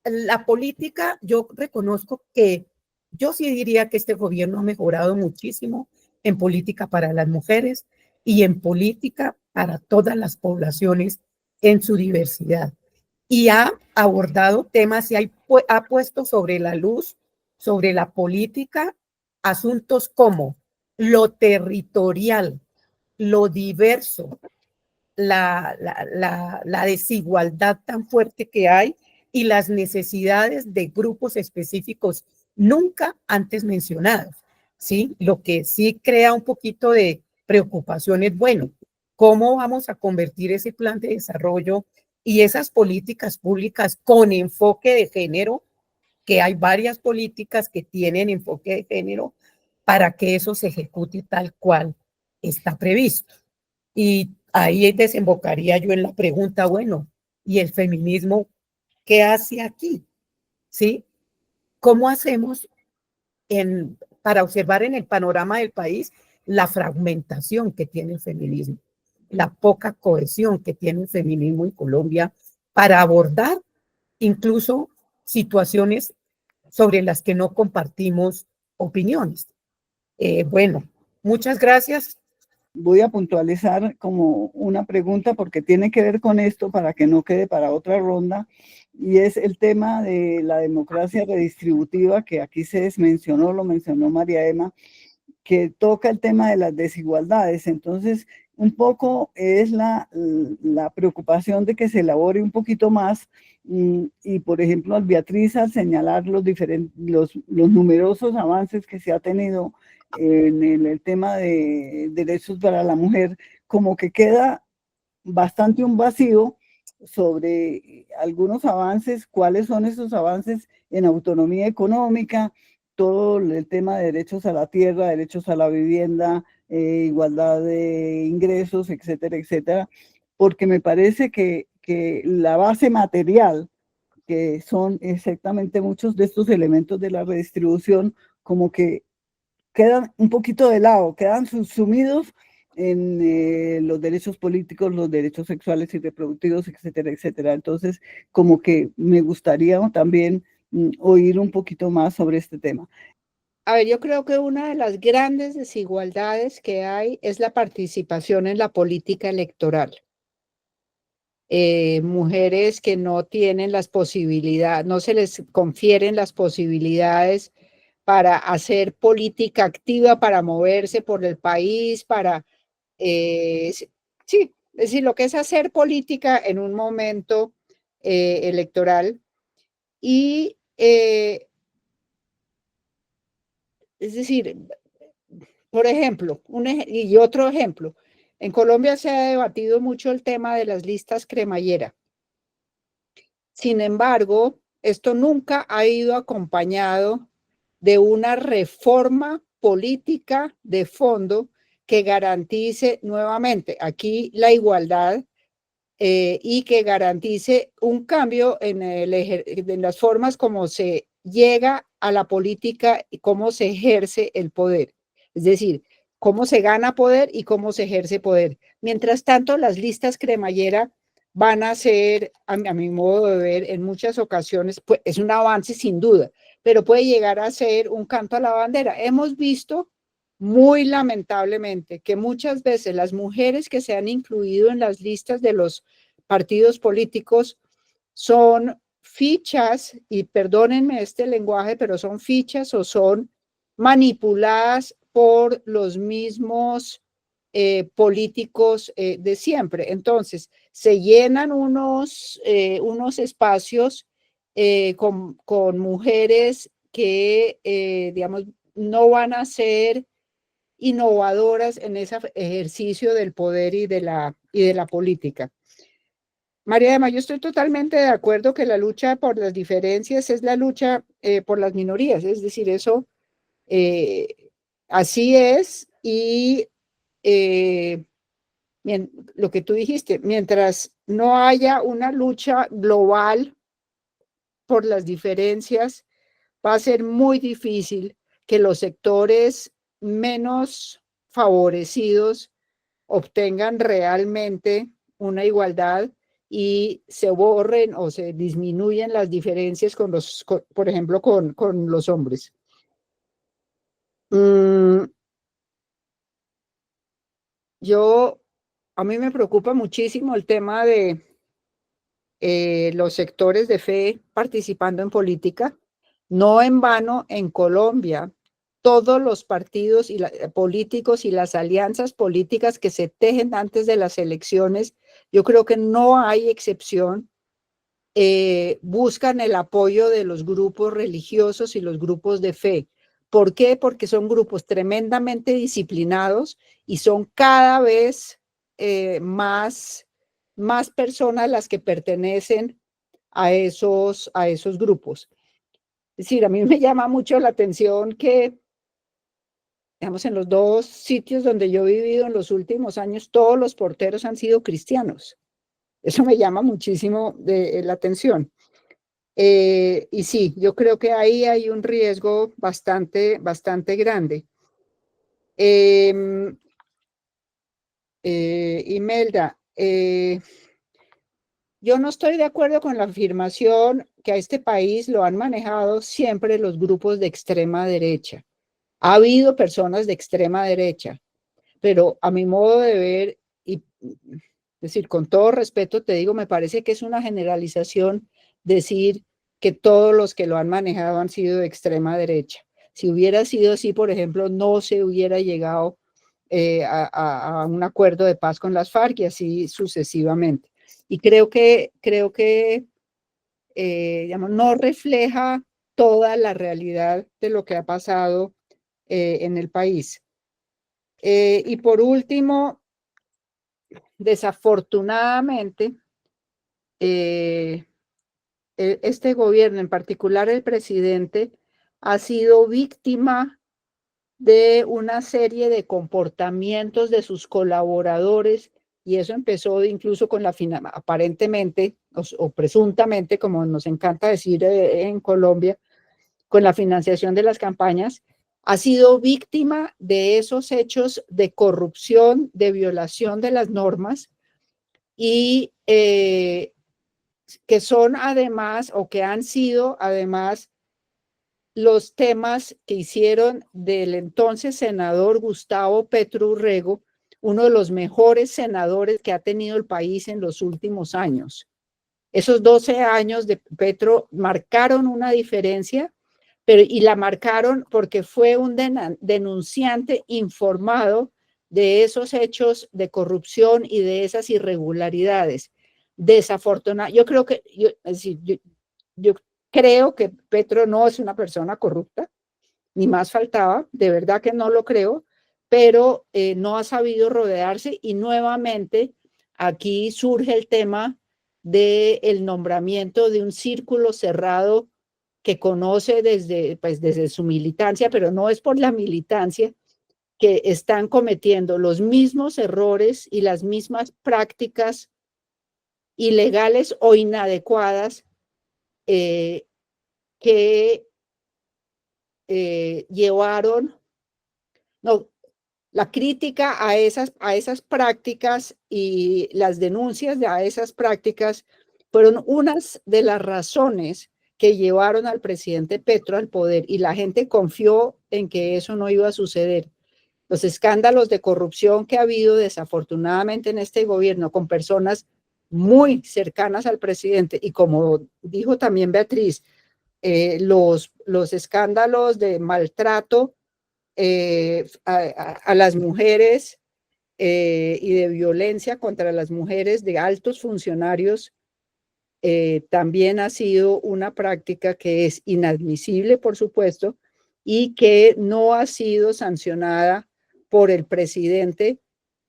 la política, yo reconozco que yo sí diría que este gobierno ha mejorado muchísimo en política para las mujeres y en política para todas las poblaciones en su diversidad. Y ha abordado temas y ha puesto sobre la luz, sobre la política, asuntos como lo territorial, lo diverso, la desigualdad tan fuerte que hay y las necesidades de grupos específicos nunca antes mencionados, ¿sí? Lo que sí crea un poquito de preocupación es, bueno, ¿cómo vamos a convertir ese plan de desarrollo y esas políticas públicas con enfoque de género, que hay varias políticas que tienen enfoque de género, para que eso se ejecute tal cual está previsto? Y ahí desembocaría yo en la pregunta, bueno, ¿y el feminismo qué hace aquí? ¿Sí? ¿Cómo hacemos para observar en el panorama del país la fragmentación que tiene el feminismo, la poca cohesión que tiene el feminismo en Colombia para abordar incluso situaciones sobre las que no compartimos opiniones? Bueno, muchas gracias. Voy a puntualizar como una pregunta porque tiene que ver con esto para que no quede para otra ronda, y es el tema de la democracia redistributiva, que aquí se mencionó, lo mencionó María Emma, que toca el tema de las desigualdades. Entonces, un poco es la preocupación de que se elabore un poquito más, y por ejemplo, Beatriz, al señalar los numerosos avances que se ha tenido en el tema de derechos para la mujer, como que queda bastante un vacío sobre algunos avances. ¿Cuáles son esos avances en autonomía económica? Todo el tema de derechos a la tierra, derechos a la vivienda, igualdad de ingresos, etcétera, etcétera, porque me parece que la base material que son exactamente muchos de estos elementos de la redistribución como que quedan un poquito de lado, quedan sumidos en los derechos políticos, los derechos sexuales y reproductivos, etcétera, etcétera. Entonces, como que me gustaría también oír un poquito más sobre este tema. A ver, yo creo que una de las grandes desigualdades que hay es la participación en la política electoral. Mujeres que no tienen las posibilidades, no se les confieren las posibilidades para hacer política activa, para moverse por el país, para, sí, es decir, lo que es hacer política en un momento electoral. Y, es decir, por ejemplo, y otro ejemplo, en Colombia se ha debatido mucho el tema de las listas cremallera. Sin embargo, esto nunca ha ido acompañado de una reforma política de fondo que garantice nuevamente aquí la igualdad y que garantice un cambio en las formas como se llega a la política y cómo se ejerce el poder. Es decir, cómo se gana poder y cómo se ejerce poder. Mientras tanto, las listas cremallera van a ser, a mi modo de ver, en muchas ocasiones, pues, es un avance sin duda, pero puede llegar a ser un canto a la bandera. Hemos visto muy lamentablemente que muchas veces las mujeres que se han incluido en las listas de los partidos políticos son fichas, y perdónenme este lenguaje, pero son fichas o son manipuladas por los mismos políticos de siempre. Entonces, se llenan unos espacios con mujeres que, digamos, no van a ser innovadoras en ese ejercicio del poder y de la política. María de Mayo, yo estoy totalmente de acuerdo que la lucha por las diferencias es la lucha por las minorías, es decir, eso así es, y lo que tú dijiste, mientras no haya una lucha global por las diferencias, va a ser muy difícil que los sectores menos favorecidos obtengan realmente una igualdad y se borren o se disminuyen las diferencias por ejemplo, con los hombres. A mí me preocupa muchísimo el tema de los sectores de fe participando en política. No en vano, en Colombia, todos los partidos políticos y las alianzas políticas que se tejen antes de las elecciones, yo creo que no hay excepción, buscan el apoyo de los grupos religiosos y los grupos de fe. ¿Por qué? Porque son grupos tremendamente disciplinados y son cada vez más personas las que pertenecen a esos grupos. Es decir, a mí me llama mucho la atención que, digamos, en los dos sitios donde yo he vivido en los últimos años, todos los porteros han sido cristianos. Eso me llama muchísimo la atención. Y sí, yo creo que ahí hay un riesgo bastante grande. Imelda, yo no estoy de acuerdo con la afirmación que a este país lo han manejado siempre los grupos de extrema derecha. Ha habido personas de extrema derecha, pero a mi modo de ver, y es decir, con todo respeto te digo, me parece que es una generalización decir que todos los que lo han manejado han sido de extrema derecha. Si hubiera sido así, por ejemplo, no se hubiera llegado a un acuerdo de paz con las FARC y así sucesivamente. Y creo que digamos, no refleja toda la realidad de lo que ha pasado en el país. Y por último, desafortunadamente, este gobierno, en particular el presidente, ha sido víctima de una serie de comportamientos de sus colaboradores, y eso empezó incluso con aparentemente, o presuntamente, como nos encanta decir en Colombia, con la financiación de las campañas, ha sido víctima de esos hechos de corrupción, de violación de las normas y que son además o que han sido además los temas que hicieron del entonces senador Gustavo Petro Urrego, uno de los mejores senadores que ha tenido el país en los últimos años. Esos 12 años de Petro marcaron una diferencia, y la marcaron porque fue un denunciante informado de esos hechos de corrupción y de esas irregularidades. Desafortunadamente, yo creo que Petro no es una persona corrupta, ni más faltaba, de verdad que no lo creo, pero no ha sabido rodearse y nuevamente aquí surge el tema del nombramiento de un círculo cerrado que conoce desde su militancia, pero no es por la militancia, que están cometiendo los mismos errores y las mismas prácticas ilegales o inadecuadas que llevaron, no, la crítica a esas prácticas y las denuncias a esas prácticas fueron unas de las razones que llevaron al presidente Petro al poder, y la gente confió en que eso no iba a suceder. Los escándalos de corrupción que ha habido desafortunadamente en este gobierno con personas muy cercanas al presidente, y como dijo también Beatriz, los escándalos de maltrato a las mujeres y de violencia contra las mujeres de altos funcionarios también ha sido una práctica que es inadmisible, por supuesto, y que no ha sido sancionada por el presidente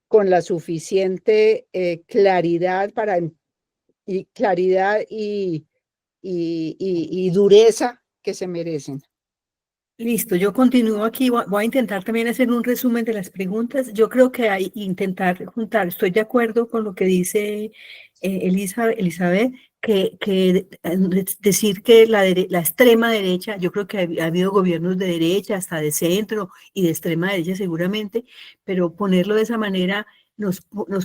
con la suficiente claridad y dureza que se merecen. Listo, yo continúo aquí, voy a intentar también hacer un resumen de las preguntas. Yo creo que hay intentar juntar, estoy de acuerdo con lo que dice Elizabeth, que decir que la extrema derecha, yo creo que ha habido gobiernos de derecha, hasta de centro y de extrema derecha seguramente, pero ponerlo de esa manera nos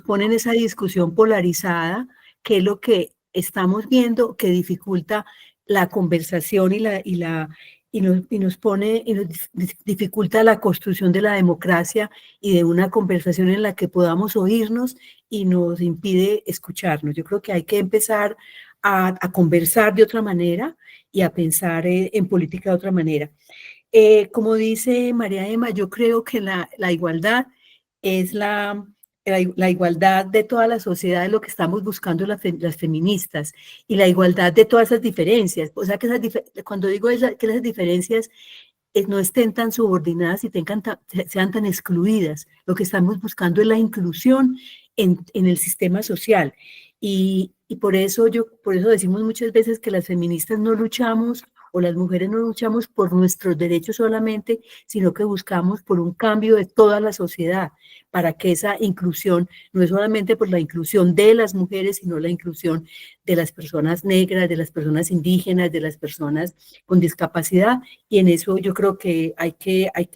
pone en esa discusión polarizada, que es lo que estamos viendo, que dificulta la conversación y nos dificulta la construcción de la democracia y de una conversación en la que podamos oírnos y nos impide escucharnos. Yo creo que hay que empezar a conversar de otra manera y a pensar en política de otra manera. Como dice María Emma, yo creo que la igualdad es la igualdad de toda la sociedad, es lo que estamos buscando las feministas, y la igualdad de todas esas diferencias. O sea, que cuando digo que esas diferencias no estén tan subordinadas y sean tan excluidas, lo que estamos buscando es la inclusión en el sistema social. Y por eso decimos muchas veces que las feministas no luchamos, o las mujeres no luchamos por nuestros derechos solamente, sino que buscamos por un cambio de toda la sociedad, para que esa inclusión no es solamente por la inclusión de las mujeres, sino la inclusión de las personas negras, de las personas indígenas, de las personas con discapacidad, y en eso yo creo que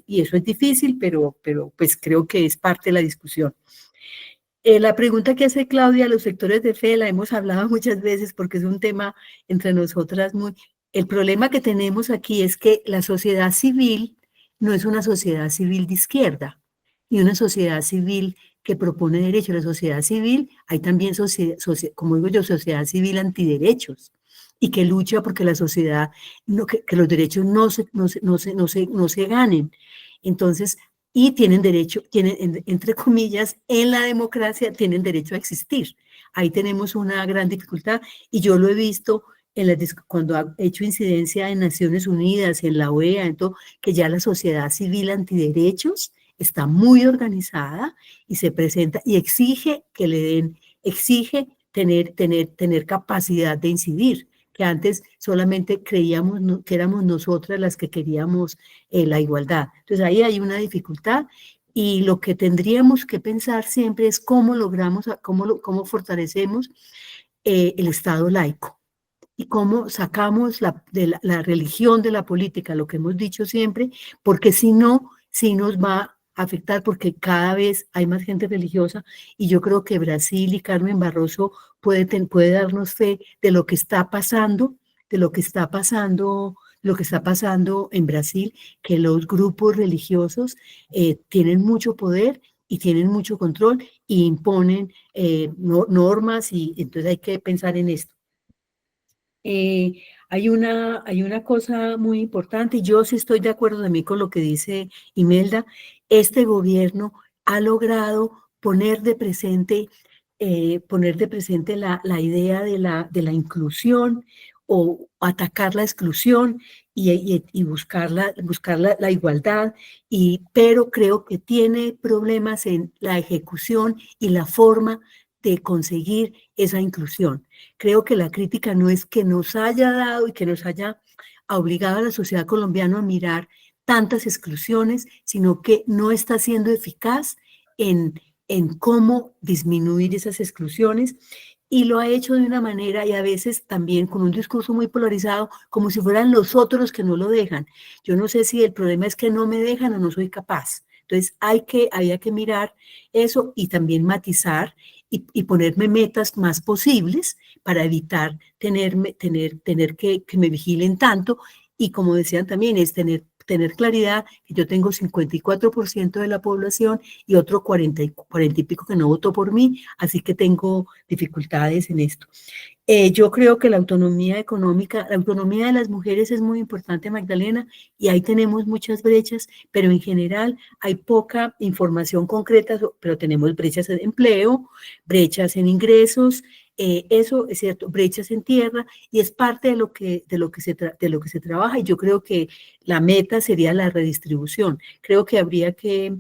y eso es difícil, pero pues creo que es parte de la discusión. La pregunta que hace Claudia a los sectores de fe la hemos hablado muchas veces porque es un tema entre nosotras muy... El problema que tenemos aquí es que la sociedad civil no es una sociedad civil de izquierda, ni una sociedad civil que propone derechos. La sociedad civil, hay también, como digo yo, sociedad civil antiderechos, y que lucha porque la sociedad, que los derechos no se ganen. Entonces, y tienen derecho, entre comillas, en la democracia tienen derecho a existir. Ahí tenemos una gran dificultad, y yo lo he visto cuando ha hecho incidencia en Naciones Unidas, en la OEA, en todo, que ya la sociedad civil antiderechos está muy organizada y se presenta y exige que le den, exige tener capacidad de incidir, que antes solamente creíamos que éramos nosotras las que queríamos la igualdad. Entonces ahí hay una dificultad, y lo que tendríamos que pensar siempre es cómo logramos, cómo fortalecemos el Estado laico y cómo sacamos la religión de la política, lo que hemos dicho siempre, porque si no, sí nos va a afectar porque cada vez hay más gente religiosa y yo creo que Brasil y Carmen Barroso puede darnos fe de lo que está pasando, de lo que está pasando en Brasil, que los grupos religiosos tienen mucho poder y tienen mucho control y imponen normas y entonces hay que pensar en esto. Hay una cosa muy importante, y yo sí estoy de acuerdo también con lo que dice Imelda, este gobierno ha logrado poner de presente la idea de la inclusión o atacar la exclusión y buscar la igualdad, pero creo que tiene problemas en la ejecución y la forma de conseguir esa inclusión. Creo que la crítica no es que nos haya dado y que nos haya obligado a la sociedad colombiana a mirar tantas exclusiones, sino que no está siendo eficaz en cómo disminuir esas exclusiones y lo ha hecho de una manera y a veces también con un discurso muy polarizado, como si fueran los otros que no lo dejan. Yo no sé si el problema es que no me dejan o no soy capaz. Entonces había que mirar eso y también matizar y ponerme metas más posibles para evitar tener que me vigilen tanto y como decían también es tener claridad que yo tengo 54% de la población y otro 40 y pico que no votó por mí, así que tengo dificultades en esto. Yo creo que la autonomía económica, la autonomía de las mujeres es muy importante, Magdalena, y ahí tenemos muchas brechas, pero en general hay poca información concreta, pero tenemos brechas en empleo, brechas en ingresos, eso es cierto, brechas en tierra, y es parte de lo que se trabaja, y yo creo que la meta sería la redistribución. Creo que habría que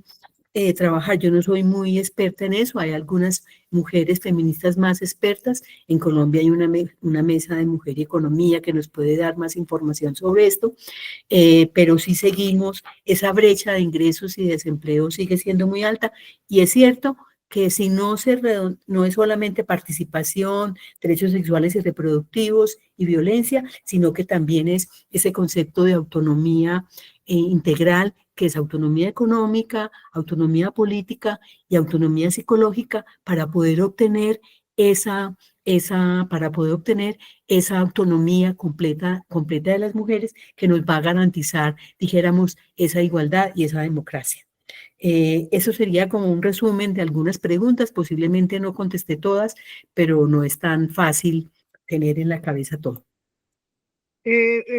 trabajar. Yo no soy muy experta en eso, hay algunas mujeres feministas más expertas. En Colombia hay una mesa de mujer y economía que nos puede dar más información sobre esto, pero sí seguimos, esa brecha de ingresos y desempleo sigue siendo muy alta y es cierto que si no es solamente participación, derechos sexuales y reproductivos y violencia, sino que también es ese concepto de autonomía integral, que es autonomía económica, autonomía política y autonomía psicológica para poder obtener esa autonomía completa de las mujeres que nos va a garantizar, dijéramos, esa igualdad y esa democracia. Eso sería como un resumen de algunas preguntas, posiblemente no contesté todas, pero no es tan fácil tener en la cabeza todo.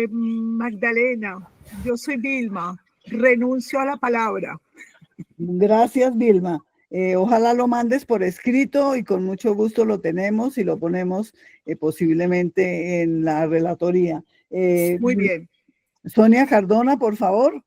Magdalena, yo soy Vilma, renuncio a la palabra. Gracias, Vilma. Ojalá lo mandes por escrito y con mucho gusto lo tenemos y lo ponemos posiblemente en la relatoría. Muy bien. Sonia Cardona, por favor.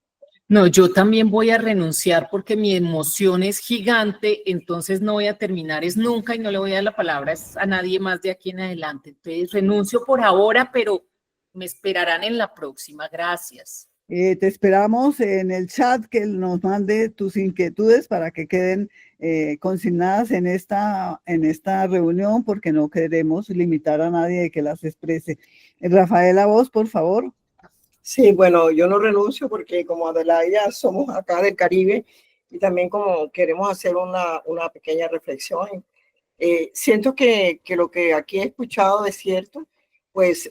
No, yo también voy a renunciar porque mi emoción es gigante, entonces no voy a terminar nunca y no le voy a dar la palabra a nadie más de aquí en adelante. Entonces renuncio por ahora, pero me esperarán en la próxima. Gracias. Te esperamos en el chat que nos mande tus inquietudes para que queden consignadas en esta reunión porque no queremos limitar a nadie de que las exprese. Rafaela, vos, por favor. Sí, bueno, yo no renuncio porque como Adelaida somos acá del Caribe y también como queremos hacer una pequeña reflexión. Siento que lo que aquí he escuchado es cierto, pues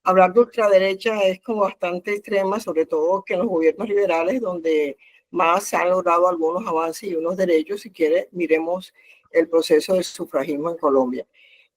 hablar de ultraderecha es como bastante extrema, sobre todo que en los gobiernos liberales donde más se han logrado algunos avances y unos derechos, si quiere, miremos el proceso del sufragismo en Colombia.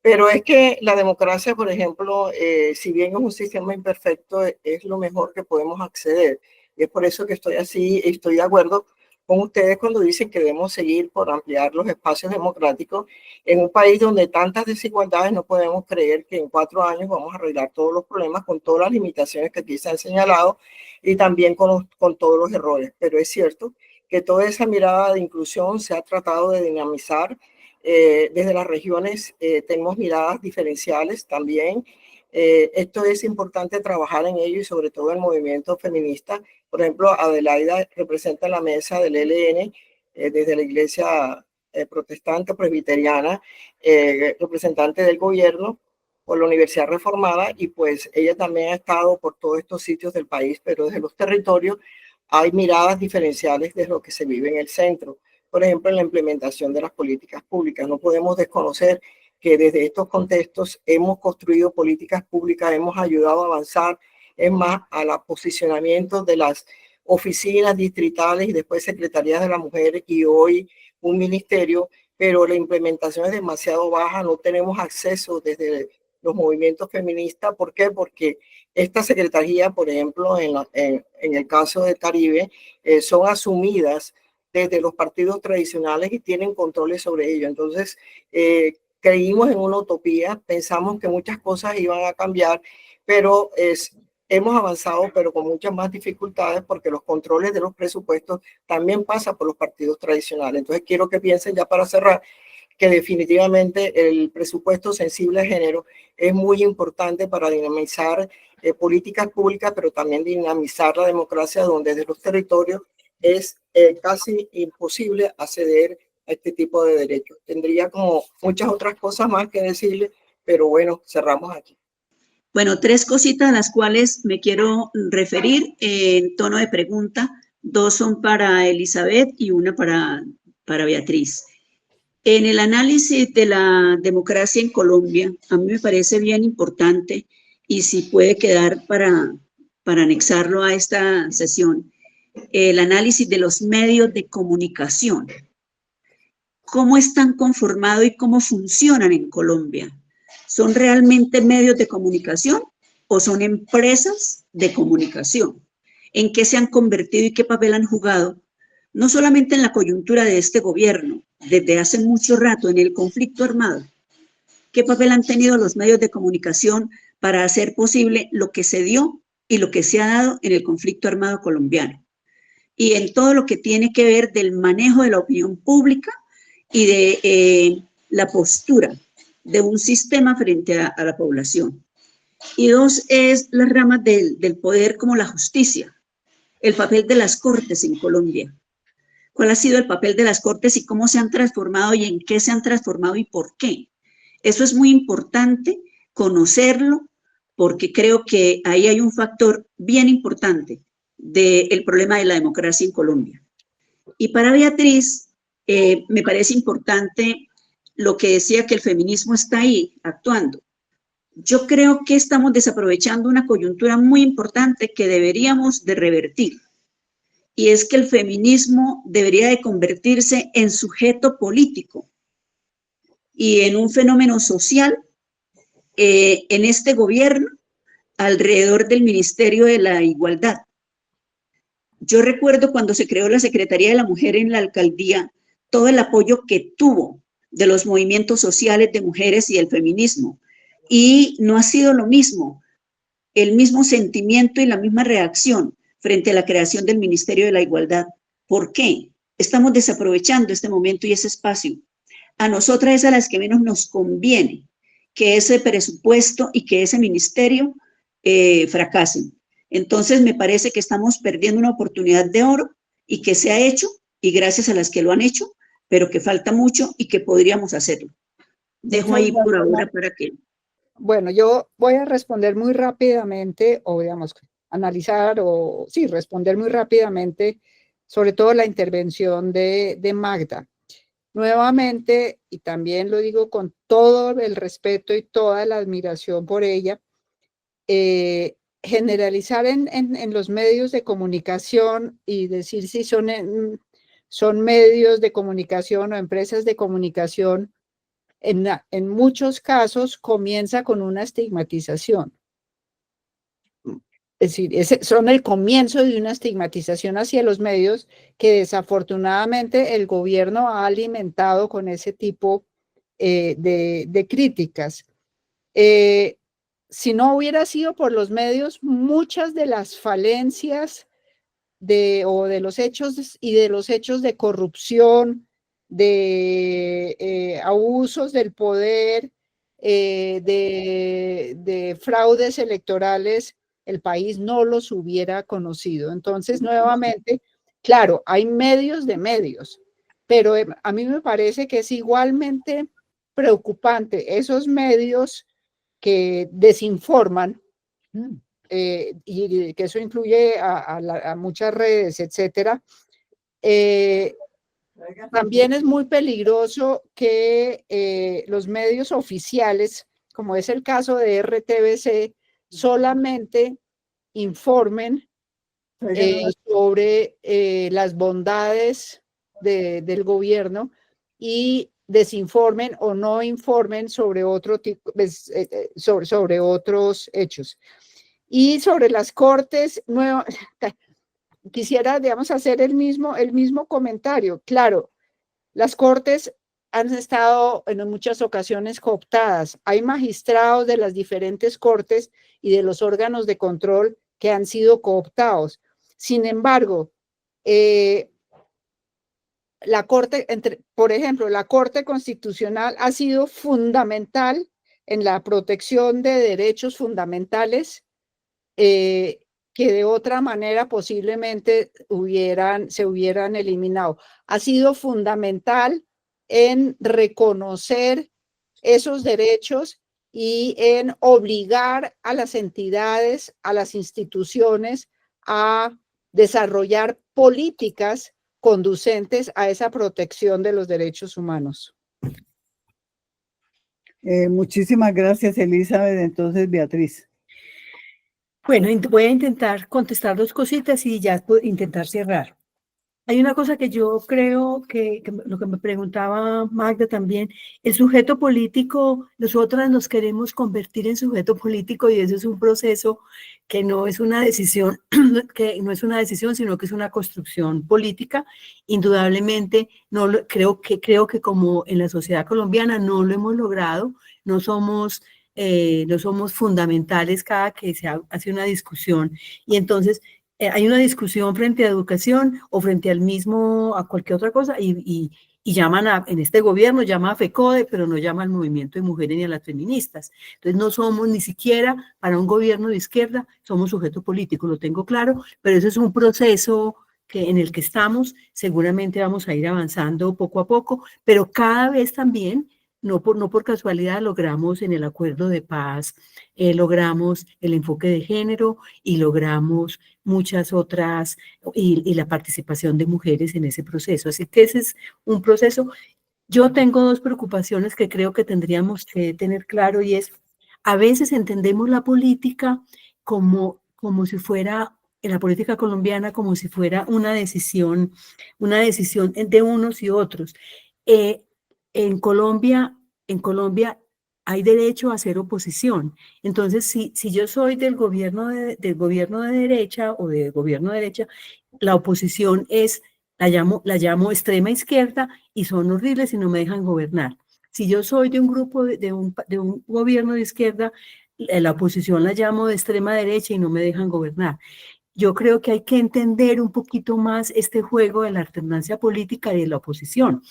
Pero es que la democracia, por ejemplo, si bien es un sistema imperfecto, es lo mejor que podemos acceder. Y es por eso que estoy de acuerdo con ustedes cuando dicen que debemos seguir por ampliar los espacios democráticos. En un país donde tantas desigualdades no podemos creer que en 4 años vamos a arreglar todos los problemas con todas las limitaciones que aquí se han señalado y también con todos los errores. Pero es cierto que toda esa mirada de inclusión se ha tratado de dinamizar. Desde las regiones tenemos miradas diferenciales también. Esto es importante trabajar en ello y sobre todo el movimiento feminista. Por ejemplo, Adelaida representa la mesa del ELN desde la Iglesia protestante presbiteriana, representante del gobierno por la Universidad Reformada, y pues ella también ha estado por todos estos sitios del país, pero desde los territorios hay miradas diferenciales de lo que se vive en el centro. Por ejemplo, en la implementación de las políticas públicas. No podemos desconocer que desde estos contextos hemos construido políticas públicas, hemos ayudado a avanzar, es más, a la posicionamiento de las oficinas distritales y después secretarías de la mujer y hoy un ministerio, pero la implementación es demasiado baja, no tenemos acceso desde los movimientos feministas. ¿Por qué? Porque esta secretaría, por ejemplo, en el caso de Caribe, son asumidas desde los partidos tradicionales y tienen controles sobre ello. Entonces, creímos en una utopía, pensamos que muchas cosas iban a cambiar, pero hemos avanzado, pero con muchas más dificultades, porque los controles de los presupuestos también pasan por los partidos tradicionales. Entonces, quiero que piensen, ya para cerrar, que definitivamente el presupuesto sensible a género es muy importante para dinamizar políticas públicas, pero también dinamizar la democracia, donde desde los territorios es casi imposible acceder a este tipo de derechos. Tendría como muchas otras cosas más que decirle, pero bueno, cerramos aquí. Bueno, 3 cositas a las cuales me quiero referir en tono de pregunta. 2 son para Elizabeth y una para Beatriz. En el análisis de la democracia en Colombia, a mí me parece bien importante, y si puede quedar para anexarlo a esta sesión, el análisis de los medios de comunicación. ¿Cómo están conformados y cómo funcionan en Colombia? ¿Son realmente medios de comunicación o son empresas de comunicación? ¿En qué se han convertido y qué papel han jugado? No solamente en la coyuntura de este gobierno, desde hace mucho rato en el conflicto armado. ¿Qué papel han tenido los medios de comunicación para hacer posible lo que se dio y lo que se ha dado en el conflicto armado colombiano? Y en todo lo que tiene que ver del manejo de la opinión pública y de la postura de un sistema frente a la población. Y 2 es las ramas del poder, como la justicia, el papel de las cortes en Colombia. ¿Cuál ha sido el papel de las cortes y cómo se han transformado y en qué se han transformado y por qué? Eso es muy importante conocerlo, porque creo que ahí hay un factor bien importante del problema de la democracia en Colombia. Y para Beatriz, me parece importante lo que decía, que el feminismo está ahí actuando. Yo creo que estamos desaprovechando una coyuntura muy importante que deberíamos de revertir, y es que el feminismo debería de convertirse en sujeto político y en un fenómeno social en este gobierno alrededor del Ministerio de la Igualdad. Yo recuerdo cuando se creó la Secretaría de la Mujer en la alcaldía, todo el apoyo que tuvo de los movimientos sociales de mujeres y del feminismo, y no ha sido lo mismo, el mismo sentimiento y la misma reacción frente a la creación del Ministerio de la Igualdad. ¿Por qué? Estamos desaprovechando este momento y ese espacio. A nosotras es a las que menos nos conviene que ese presupuesto y que ese ministerio fracasen. Entonces me parece que estamos perdiendo una oportunidad de oro, y que se ha hecho, y gracias a las que lo han hecho, pero que falta mucho y que podríamos hacerlo. Dejo ahí por ahora para que... Bueno, yo voy a responder muy rápidamente, o digamos, analizar o sí, responder muy rápidamente, sobre todo la intervención de Magda. Nuevamente, y también lo digo con todo el respeto y toda la admiración por ella, generalizar en los medios de comunicación y decir si son medios de comunicación o empresas de comunicación, en muchos casos comienza con una estigmatización. Es decir, son el comienzo de una estigmatización hacia los medios que desafortunadamente el gobierno ha alimentado con ese tipo de críticas. Si no hubiera sido por los medios, muchas de las falencias o de los hechos y de los hechos de corrupción, de abusos del poder, de fraudes electorales, el país no los hubiera conocido. Entonces, nuevamente, claro, hay medios de medios, pero a mí me parece que es igualmente preocupante esos medios que desinforman, y que eso incluye a muchas redes, etcétera. También es muy peligroso que los medios oficiales, como es el caso de RTBC, solamente informen sobre las bondades del gobierno y desinformen o no informen sobre otro tipo, sobre otros hechos. Y sobre las cortes, quisiera, digamos, hacer el mismo comentario. Claro, las cortes han estado en muchas ocasiones cooptadas. Hay magistrados de las diferentes cortes y de los órganos de control que han sido cooptados. Sin embargo, la Corte, por ejemplo, la Corte Constitucional ha sido fundamental en la protección de derechos fundamentales que de otra manera posiblemente se hubieran eliminado. Ha sido fundamental en reconocer esos derechos y en obligar a las entidades, a las instituciones a desarrollar políticas conducentes a esa protección de los derechos humanos. Muchísimas gracias, Elizabeth. Entonces, Beatriz. Bueno, voy a intentar contestar 2 cositas y ya intentar cerrar. Hay una cosa que yo creo que lo que me preguntaba Magda también, el sujeto político, nosotras nos queremos convertir en sujeto político y eso es un proceso que no es una decisión, sino que es una construcción política. Indudablemente, creo que como en la sociedad colombiana no lo hemos logrado, no somos fundamentales cada que se hace una discusión y entonces hay una discusión frente a educación o frente a cualquier otra cosa y llaman en este gobierno llama a FECODE, pero no llama al movimiento de mujeres ni a las feministas. Entonces no somos ni siquiera para un gobierno de izquierda, somos sujeto político, lo tengo claro, pero ese es un proceso en el que estamos, seguramente vamos a ir avanzando poco a poco, pero cada vez también, no por casualidad, logramos en el acuerdo de paz, logramos el enfoque de género y logramos muchas otras, y la participación de mujeres en ese proceso. Así que ese es un proceso. Yo tengo 2 preocupaciones que creo que tendríamos que tener claro y es, a veces entendemos la política como si fuera, en la política colombiana, como si fuera una decisión de unos y otros. En Colombia hay derecho a hacer oposición. Entonces, si yo soy del gobierno de derecha o de gobierno de derecha, la oposición la llamo extrema izquierda y son horribles y no me dejan gobernar. Si yo soy de un grupo, de un gobierno de izquierda, la oposición la llamo de extrema derecha y no me dejan gobernar. Yo creo que hay que entender un poquito más este juego de la alternancia política y de la oposición.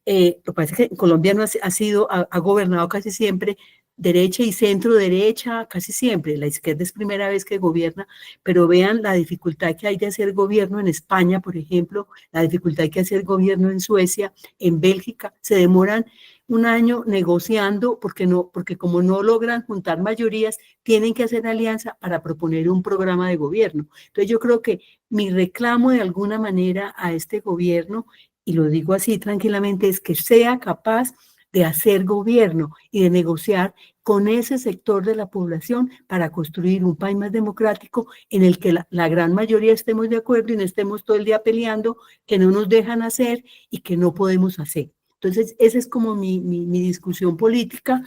Lo que pasa es que en Colombia no ha gobernado casi siempre derecha y centro derecha, casi siempre. La izquierda es primera vez que gobierna, pero vean la dificultad que hay de hacer gobierno en España, por ejemplo, la dificultad que hay de hacer gobierno en Suecia, en Bélgica. Se demoran un año negociando porque como no logran juntar mayorías, tienen que hacer alianza para proponer un programa de gobierno. Entonces yo creo que mi reclamo de alguna manera a este gobierno, y lo digo así tranquilamente, es que sea capaz de hacer gobierno y de negociar con ese sector de la población para construir un país más democrático en el que la gran mayoría estemos de acuerdo y no estemos todo el día peleando, que no nos dejan hacer y que no podemos hacer. Entonces, esa es como mi discusión política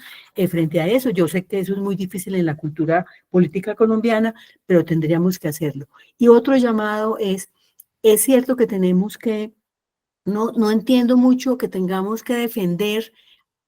frente a eso. Yo sé que eso es muy difícil en la cultura política colombiana, pero tendríamos que hacerlo. Y otro llamado es cierto que tenemos que, no entiendo mucho que tengamos que defender,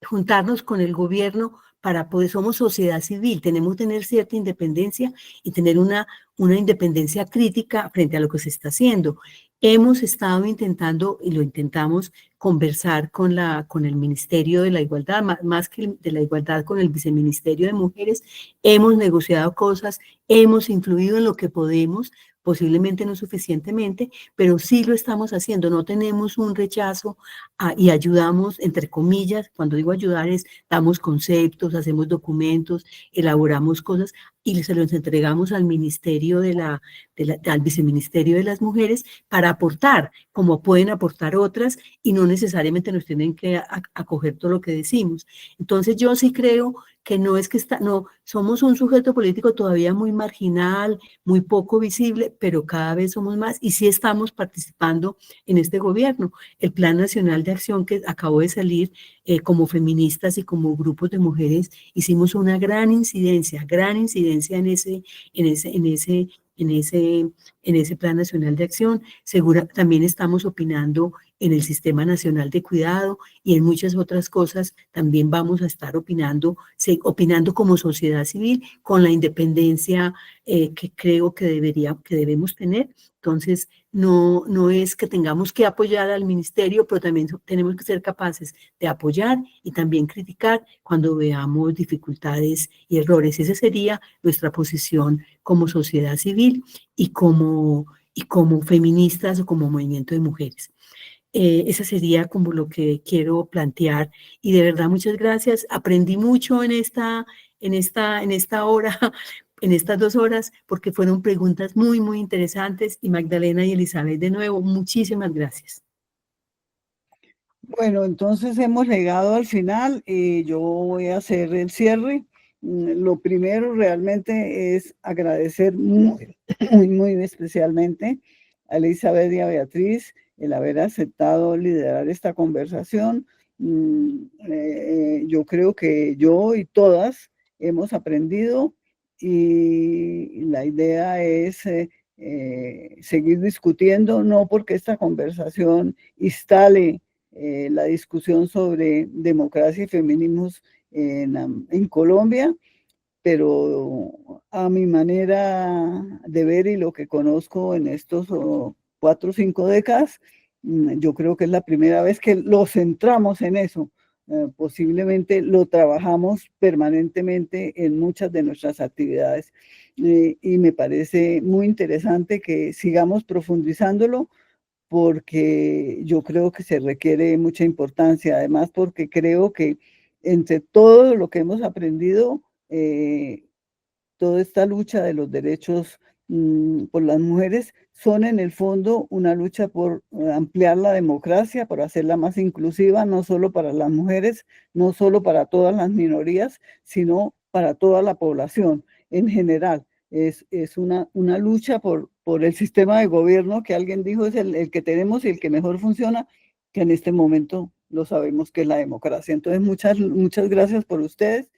juntarnos con el gobierno para poder, somos sociedad civil, tenemos que tener cierta independencia y tener una independencia crítica frente a lo que se está haciendo. Hemos estado intentando, y lo intentamos, conversar con el Ministerio de la Igualdad, más que de la Igualdad, con el Viceministerio de Mujeres. Hemos negociado cosas, hemos influido en lo que podemos posiblemente no suficientemente, pero sí lo estamos haciendo, no tenemos un rechazo y ayudamos, entre comillas, cuando digo ayudar es, damos conceptos, hacemos documentos, elaboramos cosas y se los entregamos al ministerio al viceministerio de las mujeres para aportar, como pueden aportar otras y no necesariamente nos tienen que acoger todo lo que decimos. Entonces yo sí creo que no es que somos un sujeto político todavía muy marginal, muy poco visible, pero cada vez somos más y sí estamos participando en este gobierno. El Plan Nacional de Acción que acabó de salir, como feministas y como grupos de mujeres, hicimos una gran incidencia en ese Plan Nacional de Acción. También estamos opinando en el Sistema Nacional de Cuidado y en muchas otras cosas también vamos a estar opinando como sociedad civil con la independencia que creo que debemos tener. Entonces, no es que tengamos que apoyar al ministerio, pero también tenemos que ser capaces de apoyar y también criticar cuando veamos dificultades y errores. Esa sería nuestra posición como sociedad civil y como feministas o como movimiento de mujeres. Esa sería como lo que quiero plantear y de verdad muchas gracias. Aprendí mucho en esta hora, en estas 2 horas, porque fueron preguntas muy, muy interesantes y Magdalena y Elizabeth de nuevo, muchísimas gracias. Bueno, entonces hemos llegado al final y yo voy a hacer el cierre. Lo primero realmente es agradecer muy, muy especialmente a Elizabeth y a Beatriz el haber aceptado liderar esta conversación. Yo creo que yo y todas hemos aprendido y la idea es seguir discutiendo, no porque esta conversación instale la discusión sobre democracia y feminismos en Colombia, pero a mi manera de ver y lo que conozco en estos 4 o 5 décadas, yo creo que es la primera vez que lo centramos en eso. Posiblemente lo trabajamos permanentemente en muchas de nuestras actividades y me parece muy interesante que sigamos profundizándolo porque yo creo que se requiere mucha importancia, además porque creo que entre todo lo que hemos aprendido, toda esta lucha de los derechos por las mujeres son en el fondo una lucha por ampliar la democracia, por hacerla más inclusiva, no solo para las mujeres, no solo para todas las minorías, sino para toda la población en general. Es una lucha por el sistema de gobierno que alguien dijo es el que tenemos y el que mejor funciona, que en este momento lo sabemos que es la democracia. Entonces, muchas gracias por ustedes.